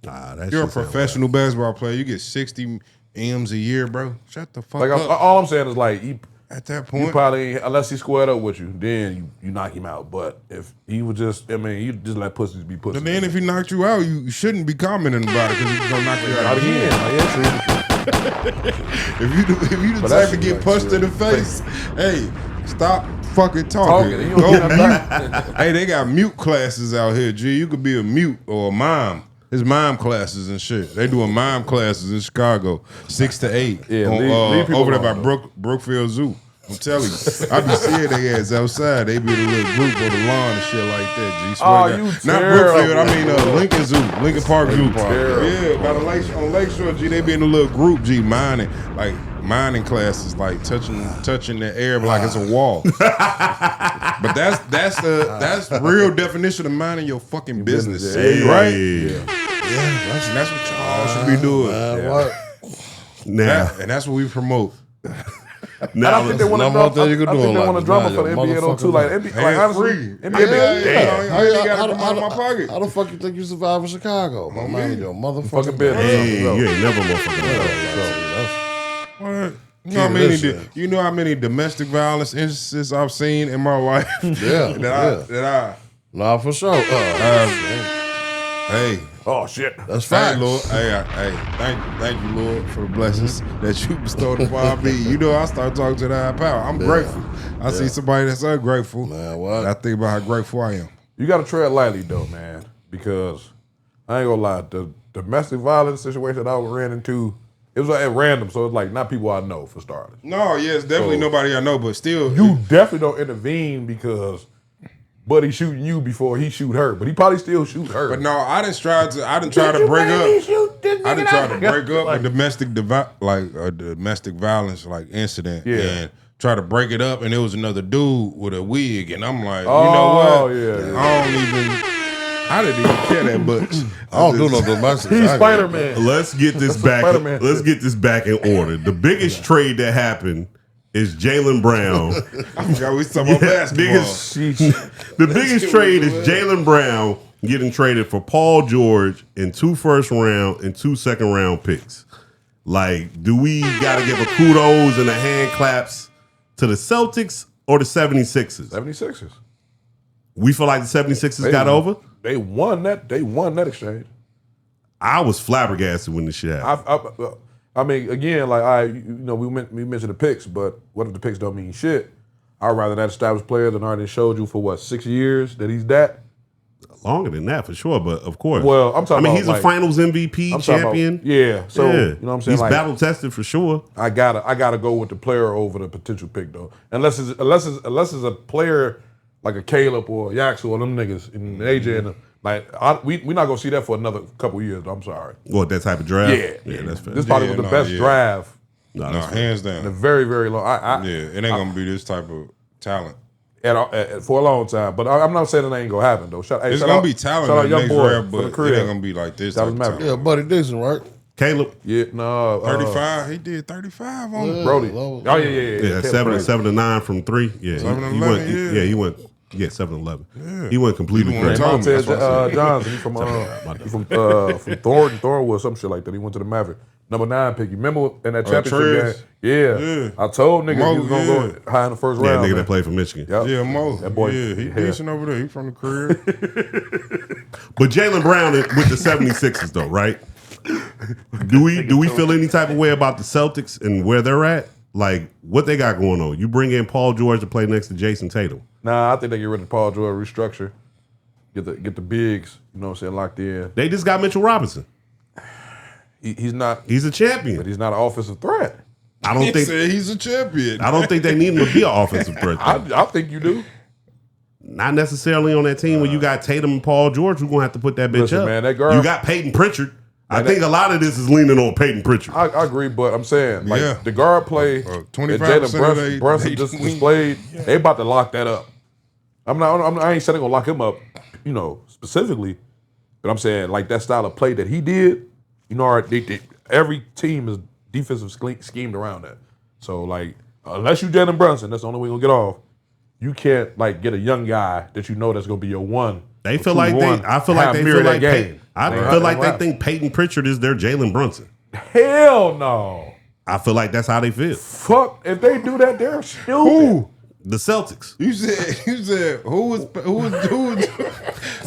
nah, that You're a shit sound professional basketball player. You get 60 M's a year, bro. Shut the fuck Like up. all I'm saying is like At that you point, probably unless he squared up with you, then you knock him out. But if he was just, you just let pussies be pussies. but then if he knocked you out, you shouldn't be commenting about it because he's gonna knock you out again. If you the But type that's to get like punched in the true. face, hey, stop fucking talking. Talking, you Go don't get mute. Hey, they got mute classes out here, G. You could be a mute or a mime. There's mime classes and shit. They doing mime classes in Chicago, 6 to 8. Yeah, on, leave people over there by alone, Brookfield Zoo. I'm telling you, I be seeing they ass outside. They be in a little group on the lawn and shit like that. G, swear Oh, to God. you Not terrible. Brookfield. I mean Lincoln Zoo, Lincoln Park Zoo. Park. Yeah, by the lake on Lakeshore. G, they be in a little group. G, mining classes, like touching the air like it's a wall. But that's the real definition of minding your fucking business, Yeah, right? Yeah. That's what y'all should be doing. What? Now, And that's what we promote. now, I think they want Number one thing you can do in life to is drama mind for the your NBA though too. Like, honestly, NBA I ain't got to come out of my pocket. How the fuck you think you survive in Chicago? My man, your motherfucking Fucking business. hey, you ain't never motherfucking. What? Listen. You know how many domestic violence instances I've seen in my life? Yeah, that Nah, for sure. hey, Oh shit. That's hey, facts. Lord, hey, thank you, Lord, for the blessings that you bestowed upon me. You know, I start talking to the higher power. I'm grateful. I see somebody that's ungrateful. Man, what? I think about how grateful I am. You got to tread lightly though, man, because I ain't gonna lie. The domestic violence situation that I ran into, it was like at random, so it's like not people I know for starters. No, yeah, it's definitely So, nobody I know, but still, You definitely don't intervene because Buddy shooting you before he shoot her, but he probably still shoot her. But no, I didn't try to bring up. I done tried to break up a domestic domestic violence incident and try to break it up, and there was another dude with a wig, and I'm like, you know what? I didn't even care that much. I don't do no domestic. He's Spider-Man. Let's get this back. Let's get this back in order. The biggest trade that happened is Jaylen Brown. I forgot we was talking about basketball. The biggest trade is Jaylen Brown getting traded for Paul George and 2 first-round and 2 second-round picks. Like, do we got to give a kudos and a hand claps to the Celtics or the 76ers? 76ers. We feel like the 76ers got over? They won that exchange. I was flabbergasted when this shit happened. I mean, again, we mentioned the picks, but what if the picks don't mean shit? I'd rather that established player than already showed you for 6 years that he's that. Longer than that for sure, but of course. Well, I'm talking about he's a Finals MVP champion. So you know what I'm saying. He's battle tested for sure. I gotta go with the player over the potential pick though, unless it's a player like a Caleb or a Yaxel or them niggas and AJ and them. We're not gonna see that for another couple years. I'm sorry. What, that type of draft? Yeah, that's fair. This probably was the best draft. No, hands down. In a very, very long. It ain't gonna be this type of talent for a long time. But I'm not saying it ain't gonna happen though. It's gonna be talent in the next draft, but it ain't gonna be like this. Type of talent. Yeah, Buddy Dixon, right? Caleb. Yeah, no. 35. He did 35 on Brody. Oh yeah. 7 to 9 from 3. Yeah, 7 to 11, he went. Yeah, 7-11. Yeah. He went completely crazy. Montez Johnson, he's from Thornwood, some shit like that. He went to the Maverick. Number 9 pick. You remember in that championship game? Yeah. I told niggas he was gonna go high in the first round. Yeah, nigga that played for Michigan. Yep. Yeah, Mo. That boy. Yeah, he decent over there. He from the career. But Jaylen Brown with the 76ers though, right? Do we feel any type of way about the Celtics and where they're at? Like what they got going on? You bring in Paul George to play next to Jason Tatum. Nah, I think they get rid of Paul George, restructure, get the bigs, you know what I'm saying, locked in. They just got Mitchell Robinson. He's not. He's a champion, but he's not an offensive threat. I don't think he's a champion. I don't think they need him to be an offensive threat. I think you do. Not necessarily on that team when you got Tatum and Paul George. We're gonna have to put that bitch up. Man, that girl. You got Peyton Pritchard. I think a lot of this is leaning on Peyton Pritchard. I agree, but I'm saying the guard play 25% Brunson just displayed. They about to lock that up. I ain't saying they gonna lock him up, specifically, but I'm saying like that style of play that he did. Every team is defensive schemed around that. So unless you Jalen Brunson, that's the only way you're gonna get off. You can't get a young guy that that's gonna be your one. They feel like I feel like they feel like they think Peyton Pritchard is their Jalen Brunson. Hell no. I feel like that's how they feel. Fuck, if they do that, they're stupid. Who? The Celtics. You said who was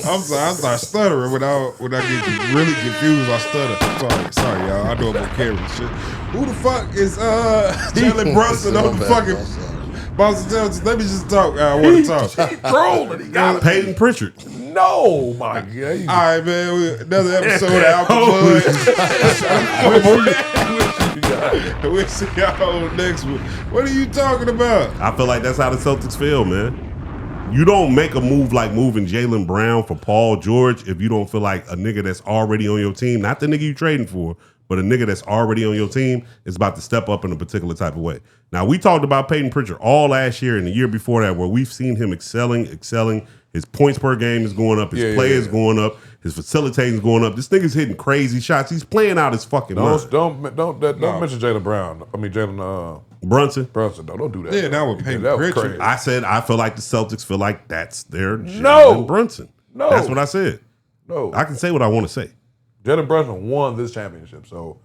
I'm sorry, stuttering when I get really confused. I stutter. Sorry, y'all. I know I'm on camera and shit. Who the fuck is Jalen Brunson on the fucking Boston Celtics? Let me just talk. I want to talk. He trolling. He got Peyton Pritchard. No, my God. All right, man. Another episode of Alpha Bud. We'll see y'all next week. What are you talking about? I feel like that's how the Celtics feel, man. You don't make a move like moving Jaylen Brown for Paul George if you don't feel like a nigga that's already on your team, not the nigga you trading for, but a nigga that's already on your team is about to step up in a particular type of way. Now, we talked about Peyton Pritchard all last year and the year before that where we've seen him excelling. His points per game is going up. His play is going up. His facilitating is going up. This nigga's hitting crazy shots. He's playing out his fucking mind. Don't mention Jalen Brown. I mean, Jalen Brunson. Don't do that. Yeah, that was Peyton Pritchard. I said I feel like the Celtics feel like that's their Jalen Brunson. No. That's what I said. No. I can say what I want to say. Jalen Brunson won this championship, so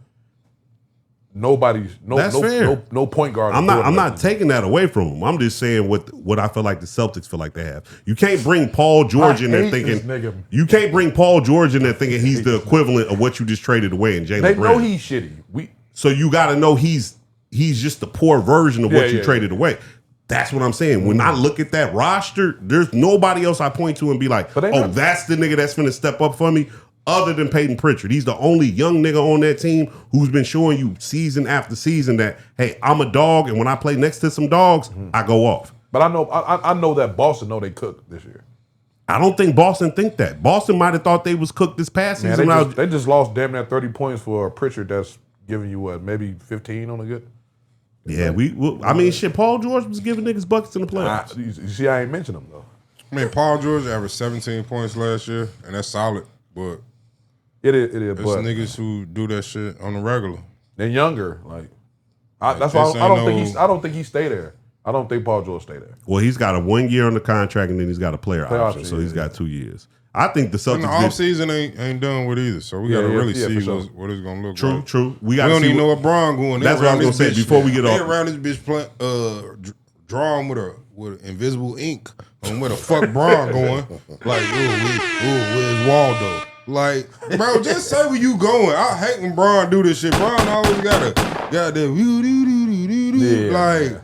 no point guard. I'm not taking that away from him. I'm just saying what I feel like the Celtics feel like they have. You can't bring Paul George in there thinking you can't bring Paul George in there thinking he's the equivalent of what you just traded away in Jalen Brown. They know he's shitty. So you got to know he's just the poor version of what you traded away. That's what I'm saying. When I look at that roster, there's nobody else I point to and be like, that's the nigga that's finna step up for me. Other than Peyton Pritchard. He's the only young nigga on that team who's been showing you season after season that, hey, I'm a dog, and when I play next to some dogs, I go off. But I know that Boston know they cooked this year. I don't think Boston think that. Boston might have thought they was cooked this past Man, season. they just lost damn near 30 points for Pritchard that's giving you what, maybe 15 on a good? Yeah, I mean, shit, Paul George was giving niggas buckets in the playoffs. You see, I ain't mentioned them, though. I mean, Paul George averaged 17 points last year, and that's solid. But It is, there's but niggas who do that shit on the regular. they're younger. Like, that's this why I don't ain't think I don't think he stay there. I don't think Paul George stay there. Well, he's got a 1 year on the contract, and then he's got a player option, so he's got 2 years. I think the And the Celtics offseason ain't done with either, so we got to really see for sure. what it's going to look like. True. We don't even know what Braun going. That's what I was gonna say before we get They off. around this bitch drawing with invisible ink on where the fuck Braun going. Like, where's Waldo? Like, bro, just say where you going. I hate when Braun do this shit. Braun always got that like.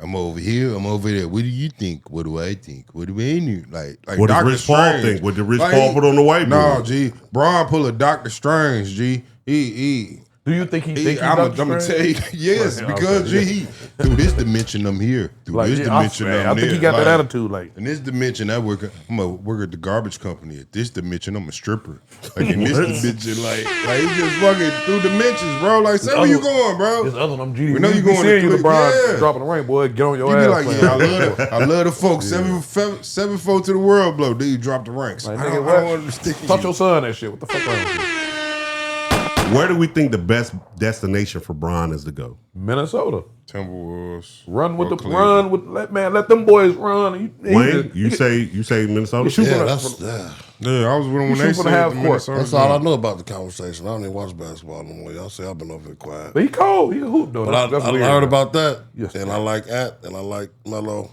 I'm over here. I'm over there. What do you think? What do I think? What do I know? Like What does Dr. Rich Paul Strange. think? What did Rich Paul put on the whiteboard? No, G. Braun pull a Dr. Strange, G. He Do you think he I'm gonna tell you, yes, because G, through this dimension I'm here. Through this dimension I'm there. I think he got that attitude. Like, in this dimension, I'm gonna work at the garbage company. At this dimension, I'm a stripper. Like in this dimension, like he just fucking through dimensions, bro. Like, say where you going, bro? this other them GD. We know you going seeing to you, LeBron yeah. dropping the ring, boy. Get on your You ass. be like, man. yeah, I love the folks. 7-4 to the world, blow. Then you drop the ranks. Like, I nigga, don't what? understand. Touch your son that shit. What the fuck wrong with you? Where do we think the best destination for Bron is to go? Minnesota. Timberwolves. Let them boys run. Wayne, you say Minnesota? Yeah, I was with them when they said the Minnesota. That's all I know about the conversation. I don't even watch basketball no more. Y'all say I've been over here quiet. But he cold. He a hoop though. But I That's weird, heard man. about that, Yes, and man. I like Ant, and I like Melo.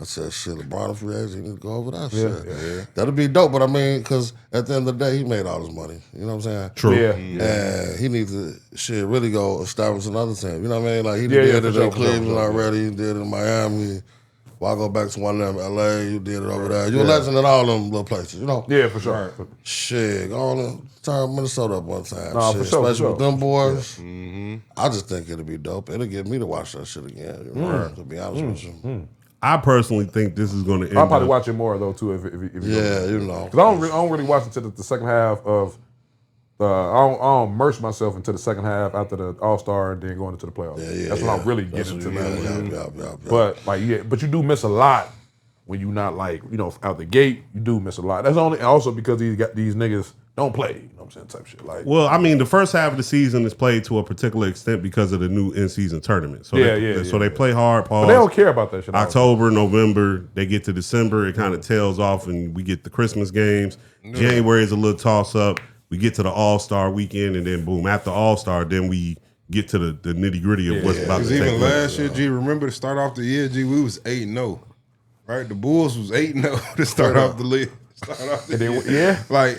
I said, shit, LeBron free agent, he need to go over that shit. Yeah. That'd be dope, but I mean, because at the end of the day, he made all his money. You know what I'm saying? True. Yeah. And he needs to really go establish another team. You know what I mean? Like, he Yeah, did it for in sure, Cleveland for sure. already. He did it in Miami. Why go back to one of them, LA? You did it over there. You're a legend in all them little places, you know? Yeah, for sure. Shit, go on and turn Minnesota up one time. Nah, shit, for sure, especially for with them boys. I just think it'll be dope. It'll get me to watch that shit again, you know, to be honest with you. I personally think this is going to end I'll probably up- watch it more though too if Yeah, you know. Because I don't really watch until the second half of. I don't immerse myself into the second half after the All-Star and then going into the playoffs. That's when I really get into that. Yeah. But you do miss a lot when you're not like out the gate. You do miss a lot. That's only also because these niggas don't play. You know what I'm saying? Type shit. Like, Well, I mean, the first half of the season is played to a particular extent because of the new in-season tournament. So they play hard. Pause. but they don't care about that shit. October, November, they get to December, it kind of tails off, and we get the Christmas games. January is a little toss-up. We get to the All-Star weekend, and then boom, after All-Star, then we get to the nitty-gritty of what's about to Because take even place. last year, G, remember to start off the year, G, we was 8-0. Right? The Bulls was 8-0 to start off the league. Like,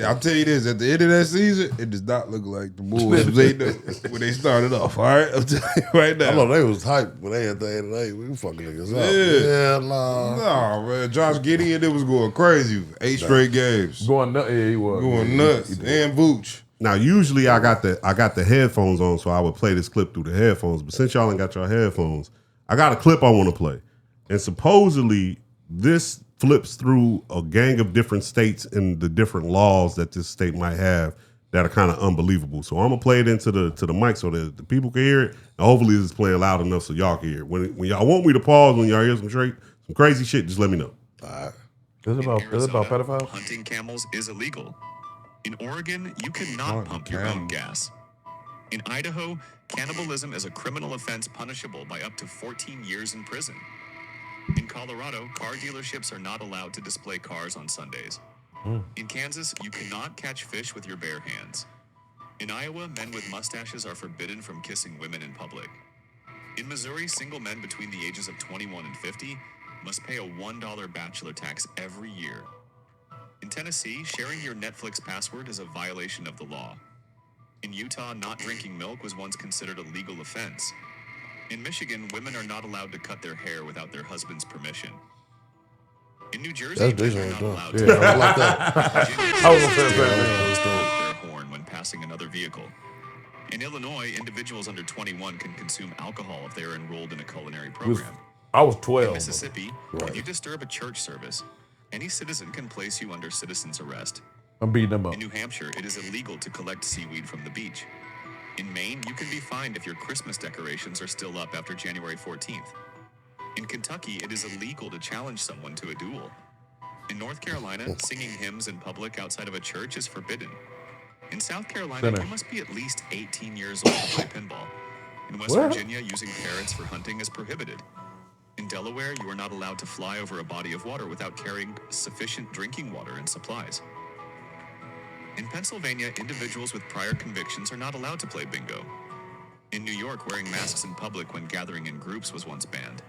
I'll tell you this, at the end of that season, it does not look like the Bulls was 8-0 when they started off, all right? I'm telling you right now. I know they was hyped, but they at the end of the day, we fucking niggas up. Yeah. Nah. No, man, Josh Gideon, it was going crazy. 8 straight games. Going nuts. Yeah, he was. Going nuts. And Vooch. Now, usually I got the headphones on, so I would play this clip through the headphones. But since y'all ain't got your headphones, I got a clip I want to play. And supposedly, this flips through a gang of different states and the different laws that this state might have that are kind of unbelievable. So I'm gonna play it into the mic so that the people can hear it. And hopefully it's playing loud enough so y'all can hear it. When y'all want me to pause when y'all hear some crazy shit, just let me know. All right. Is it about pedophiles? Hunting camels is illegal. In Oregon, you cannot pump your own gas. In Idaho, cannibalism is a criminal offense punishable by up to 14 years in prison. In Colorado, car dealerships are not allowed to display cars on Sundays. In Kansas, you cannot catch fish with your bare hands. In Iowa, men with mustaches are forbidden from kissing women in public. In Missouri, single men between the ages of 21 and 50 must pay a $1 bachelor tax every year. In Tennessee, sharing your Netflix password is a violation of the law. In Utah, not drinking milk was once considered a legal offense. In Michigan, women are not allowed to cut their hair without their husband's permission. In New Jersey, That's men are decent. not allowed Yeah, to I like that. I was gonna say their horn when passing another vehicle. In Illinois, individuals under 21 can consume alcohol if they are enrolled in a culinary program. I was In 12. Mississippi, if you disturb a church service, Any citizen can place you under citizen's arrest. I'm beating them up. In New Hampshire, it is illegal to collect seaweed from the beach. In Maine, you can be fined if your Christmas decorations are still up after January 14th. In Kentucky, it is illegal to challenge someone to a duel. In North Carolina, singing hymns in public outside of a church is forbidden. In South Carolina, you must be at least 18 years old to play pinball. In West Virginia, using parrots for hunting is prohibited. In Delaware, you are not allowed to fly over a body of water without carrying sufficient drinking water and supplies. In Pennsylvania, individuals with prior convictions are not allowed to play bingo. In New York, wearing masks in public when gathering in groups was once banned.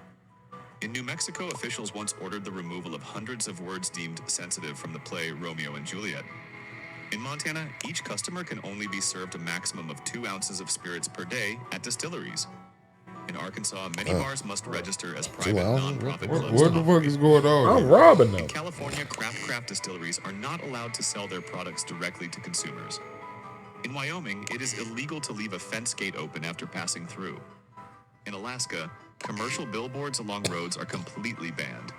In New Mexico, officials once ordered the removal of hundreds of words deemed sensitive from the play Romeo and Juliet. In Montana, each customer can only be served a maximum of 2 ounces of spirits per day at distilleries. In Arkansas, many bars must register as private nonprofit clubs. What the fuck is going on? I'm robbing them. In California, craft distilleries are not allowed to sell their products directly to consumers. In Wyoming, it is illegal to leave a fence gate open after passing through. In Alaska, commercial billboards along roads are completely banned.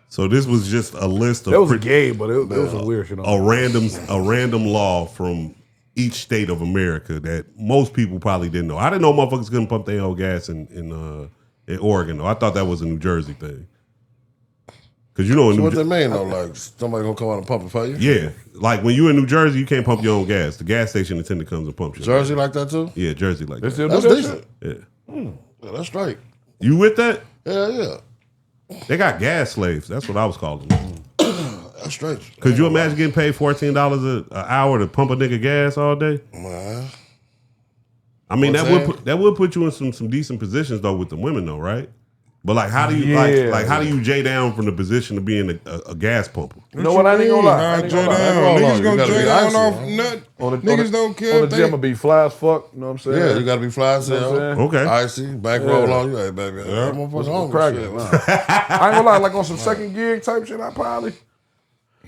So this was just a list of That was a game, but it was some weird shit. a random law from each state of America that most people probably didn't know. I didn't know motherfuckers couldn't pump their own gas in Oregon though. I thought that was a New Jersey thing. Cause you know in So New what that mean though? Like somebody gonna come out and pump it for you? yeah, like when you in New Jersey, you can't pump your own gas. The gas station attendant comes and pumps your Jersey like that too? Yeah, Jersey like They that. still That's do that decent. shit? Yeah, Yeah, that's straight. you with that? Yeah. They got gas slaves. That's what I was calling them. That's straight. Could you imagine getting paid $14 an hour to pump a nigga gas all day? Man. I mean, What's that would put you in some decent positions though with the women though, right? But like, how do you how do you J down from the position of being a gas pumper? You know what? I ain't gonna lie. I ain't gonna lie. Niggas You gonna gotta J be down icy, off man. nut. Niggas don't care. On if the they- gym, will be fly as fuck. You know what I'm saying? Yeah, you gotta be fly as You know what I'm hell. saying? Okay. Icy, back roll on you. Hey, baby. Yeah. I'm motherfucking Cracking hungry. it, Shit. man. I ain't gonna lie. Like on some second gig type shit, I probably.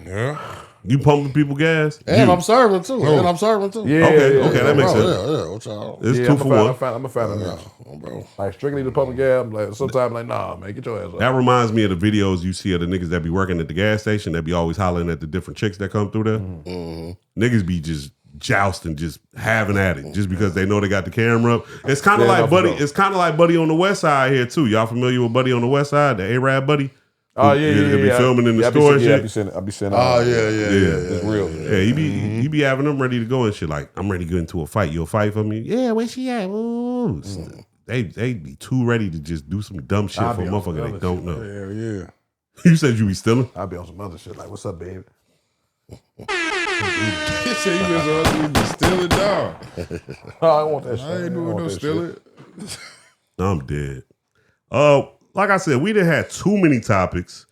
Yeah. You pumping people gas? And You. I'm serving too. Oh. And I'm serving too. Yeah, Okay, yeah, okay, that makes Bro, sense. Yeah. What y'all? It's Yeah, 2 for 1. I'm a fan of that. Oh, bro. Like strictly the public gas. I'm like sometimes like nah, man, get your ass up. That reminds me of the videos you see of the niggas that be working at the gas station that be always hollering at the different chicks that come through there. Niggas be just jousting, just having at it, just because they know they got the camera up. It's kind of Yeah, like no, for Buddy. sure. It's kind of like Buddy on the West Side here too. Y'all familiar with Buddy on the West Side, the A-Rab Buddy? Oh yeah, They be filming in the I be store and seeing- shit. I be seeing. Oh, yeah. It's real. Yeah, he be having them ready to go and shit. Like, I'm ready to get into a fight. You'll fight for me? Yeah, where she at? Ooh. They be too ready to just do some dumb shit I'll for a be on some motherfucker they other don't shit, know. Hell yeah. You said you be stealing? I'll be on some other shit. Like, what's up, babe? He said you been steal it, dog. Oh, I want that shit. I ain't doing want no that steal shit. it. I'm dead. Like I said, we done had too many topics.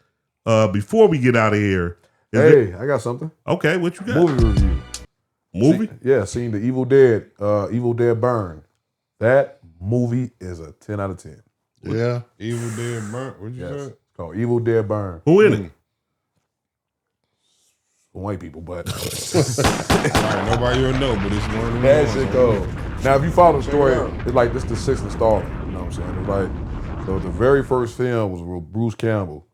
Before we get out of here, Hey, I got something. okay, what you got? Movie review. Movie? Yeah, seen the Evil Dead Burn. That movie is a 10 out of 10. Yeah. Evil Dead Burnt. What you Yes. say? It's called Evil Dead Burn. Who in it? White people, but Alright, nobody will know, but it's one of them. that ones. shit goes. Now, if you follow the story, it's like this the 6th installment. You know what I'm saying? It's like, so the very first film was with Bruce Campbell.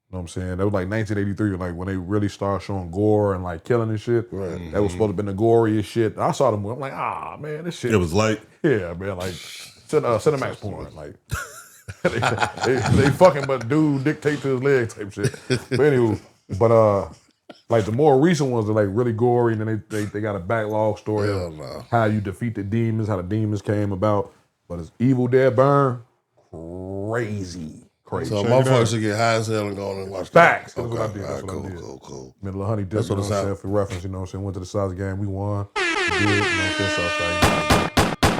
You know what I'm saying? That was like 1983, like when they really started showing gore and like killing and shit. Right. That was supposed to have been the goriest shit. I saw the movie. I'm like, man, this shit. It was like, Yeah, man, like Cinemax porn, like they fucking, but dude dictate to his leg type shit. But anywho, like the more recent ones are like really gory, and then they got a backlog story Hell of no. how you defeat the demons, how the demons came about. But it's Evil Dead Burn, crazy. So Check it motherfuckers out. should get high as hell and go on and watch Facts. that. That's what I did. All That's right, what I did. cool. Middle of Honey Dip, That's you what know it's what I'm saying? at. For reference, you know what I'm saying? Went to the South game, we won. We did, you know what I'm saying?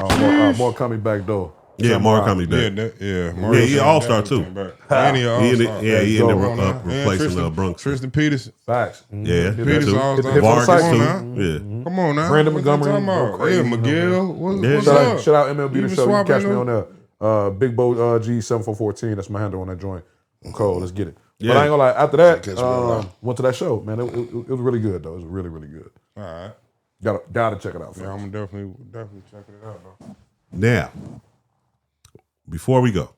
Southside. More coming back though. yeah, Mark coming Yeah, back. yeah. he all-star, too. And he He all-star. ended go. up replacing Brunks. Tristan Peterson. Facts. Yeah, Did that Peterson too. all-star. Hit the Vargas cycle. too. Come on Yeah. Come on now. Brandon What you Montgomery, talking about? go crazy, Yeah, you know Miguel. What's Yeah. what's Shout up? out MLB You the been show. You can catch swapping me them? on there. Big Bo G7414. That's my handle on that joint. I'm cold. Let's get it. Yeah. But I ain't gonna lie. After that, Catch me on that. went to that show. Man, it was really good though. It was really really good. All right. Gotta check it out. Yeah, Folks. I'm definitely checking it out though. Now, before we go,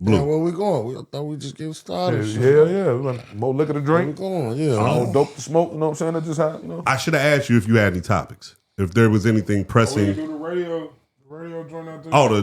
Blue. Yeah, where we going? I thought we just getting started. shit. Hell yeah. We want more liquor to Where we drink. going? Yeah. More dope to smoke. You know what I'm saying? That's just how, you know. I should have asked you if you had any topics. If there was anything We pressing. do the radio joint out there. Oh,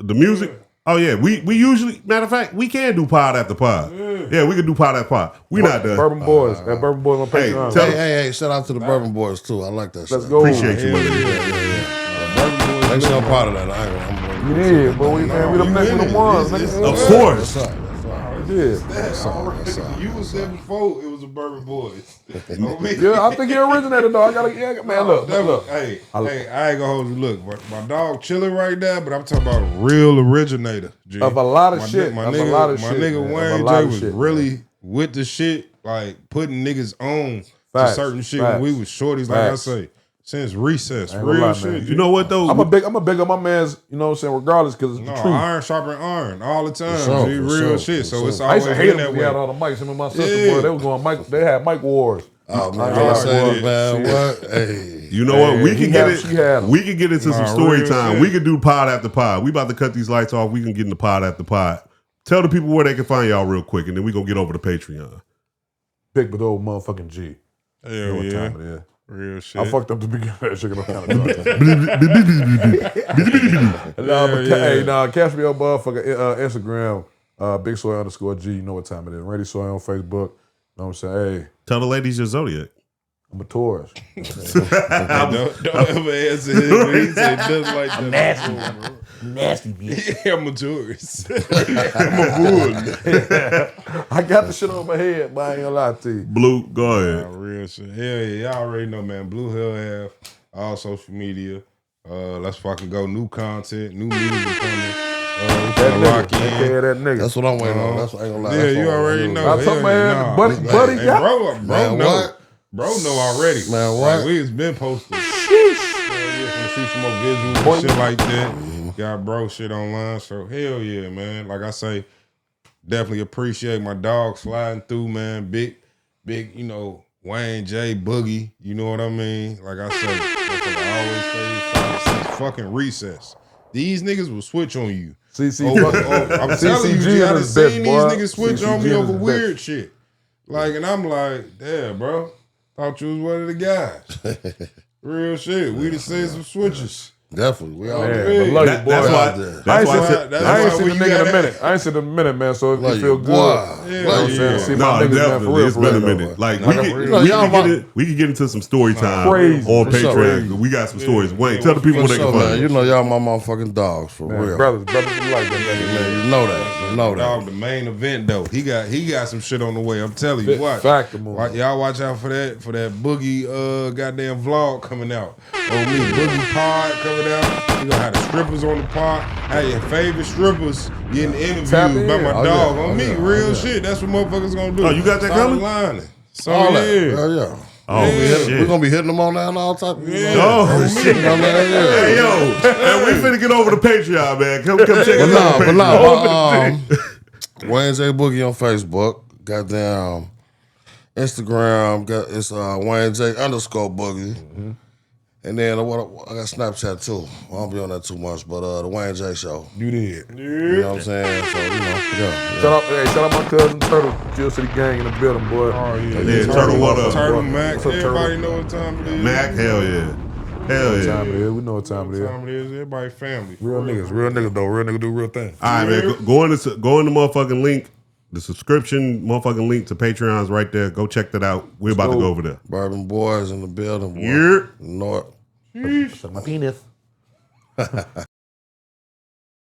the music? Oh, yeah. We usually, matter of fact, we can do pod after pod. Yeah, we can do pod after pod. We not done. Bourbon Boys. That Bourbon Boys on Hey, Patreon. tell- Hey, shout out to the Burban Boys too. I like that shit. Let's go. Appreciate you. Hell man. Make sure I'm part of that. I'm You did, but we them next ones. Of course. That's right. You was there before it was a Burban Boys. Yeah, I think he originated though. Man, look. Hey, I ain't gonna hold you. Look, my dog chilling right now, but I'm talking about a real originator. G. Of a lot of My shit. My Of a nigga, lot of my shit, nigga man. Of a Wayne lot J of was shit, really with the shit, like putting niggas on Facts, to certain shit facts, when we was shorties. Like facts. I say, since recess, Ain't gonna real lie, shit. man. G. You know what, though? I'm a big up my man's, you know what I'm saying, regardless, because it's No, the truth. iron sharpen iron all the time. sure, G. for Real sure, shit. for So sure. it's I always used to hate been him that when he had way. all the mics. Him and my sister, Yeah. boy, they was going mic. They had mic wars. Oh man, I I like say, it. man, what? Hey, You know what? We He can get had- she had it. 'em. We can get into some Nah, story real time. shit. We can do pod after pod. We about to cut these lights off. We can get into pod after pod. Tell the people where they can find y'all real quick, and then we gonna get over to Patreon. Big but old motherfucking G. You know Hell what yeah. time it is. Real shit. I fucked up the beginning of that shit. I'm kind of Hey, catch me on motherfucking Instagram, Big Soy _G. You know what time it is. Randy Soy on Facebook. You know what I'm saying? Hey, Tell the ladies your zodiac. I'm a Taurus. don't ever answer him. He said nothing like that. Nasty bitch. I'm a tourist. I got the shit on my head, but I ain't gonna lie to you. Blue, go ahead. Real shit. Hell yeah, y'all already know, man. Blue Hill have all social media. Let's fucking go. New content, new music coming. We That finna rock nigga. in. AKA that nigga. that's what I'm waiting on. That's what I ain't gonna lie. Yeah, That's you what I'm already waiting know. on. I told man, buddy Hey, got- bro Man, know. what? Bro know already. Man, what? Like, we has been posted. Yeah, finna see some more visuals and shit like that. Got bro shit online. So hell yeah, man. Like I say, definitely appreciate my dog sliding through, man. Big, you know, Wayne J Boogie. You know what I mean? Like I say, motherfucker always stay since fucking recess. These niggas will switch on you. CC, I'm telling you, CCG G, I done is best, seen boy. these niggas switch on CCG me is over best. weird shit. Like, and I'm like, damn, bro. Thought you was one of the guys. Real shit. We done seen some switches. Definitely, we all Man, there. but love you, boy. That's why. there. That's why. I ain't seen when the you nigga in got a minute. I ain't seen the minute, man. So if Love you feel you. good, Boy. you know Yeah, what I'm saying? yeah. See No, my niggas, man, for definitely. real, It's for been a real, minute. though. Like Like, we can get into some story time Crazy. on For sure. Patreon. We got some stories. Wayne, tell the people where they So, can man, find you you. know y'all my motherfucking dogs for Man, real. brothers for life, that nigga. Man, you know that. You know Dog, that. the main event though. He got some shit on the way. I'm telling you. Watch. Y'all watch out for that Boogie goddamn vlog coming out. Oh me, Boogie pod coming out. You gonna have the strippers on the pod. Have your favorite strippers getting interviewed Tap by in. my Oh, dog. yeah. On Oh, me, yeah. real Oh, yeah. shit. That's what motherfuckers gonna do. Oh, you got that Solid coming? lining. So All yeah. that. Hell yeah. Oh shit. We're gonna be hitting them on that and all type of Oh shit. You know what I mean? Yeah. Hey yo, and we finna get over to Patreon, man. Come check us out. But on nah, Patreon. Wayne J Boogie on Facebook. Goddamn Instagram. It's Wayne J _Boogie. And then I got Snapchat too. I don't be on that too much, but the Wayne J Show. You did. You know what I'm saying? So yeah. Shout out my cousin Turtle, Jill City Gang in the building, boy. Oh yeah. Yeah, Turtle, what up? Turtle Mac. What's up, Turtle? Everybody know what time it is. Mac, hell yeah. Hell What time it yeah. is? We know what time it What is. time it is. Everybody family. Real niggas though. Real niggas do real things. All right, man. Go in the motherfucking link. The subscription motherfucking link to Patreon's right there. Go check that out. We're about to go over there. Bourbon Boys in the building. Boy. Yeah. North. Suck my penis.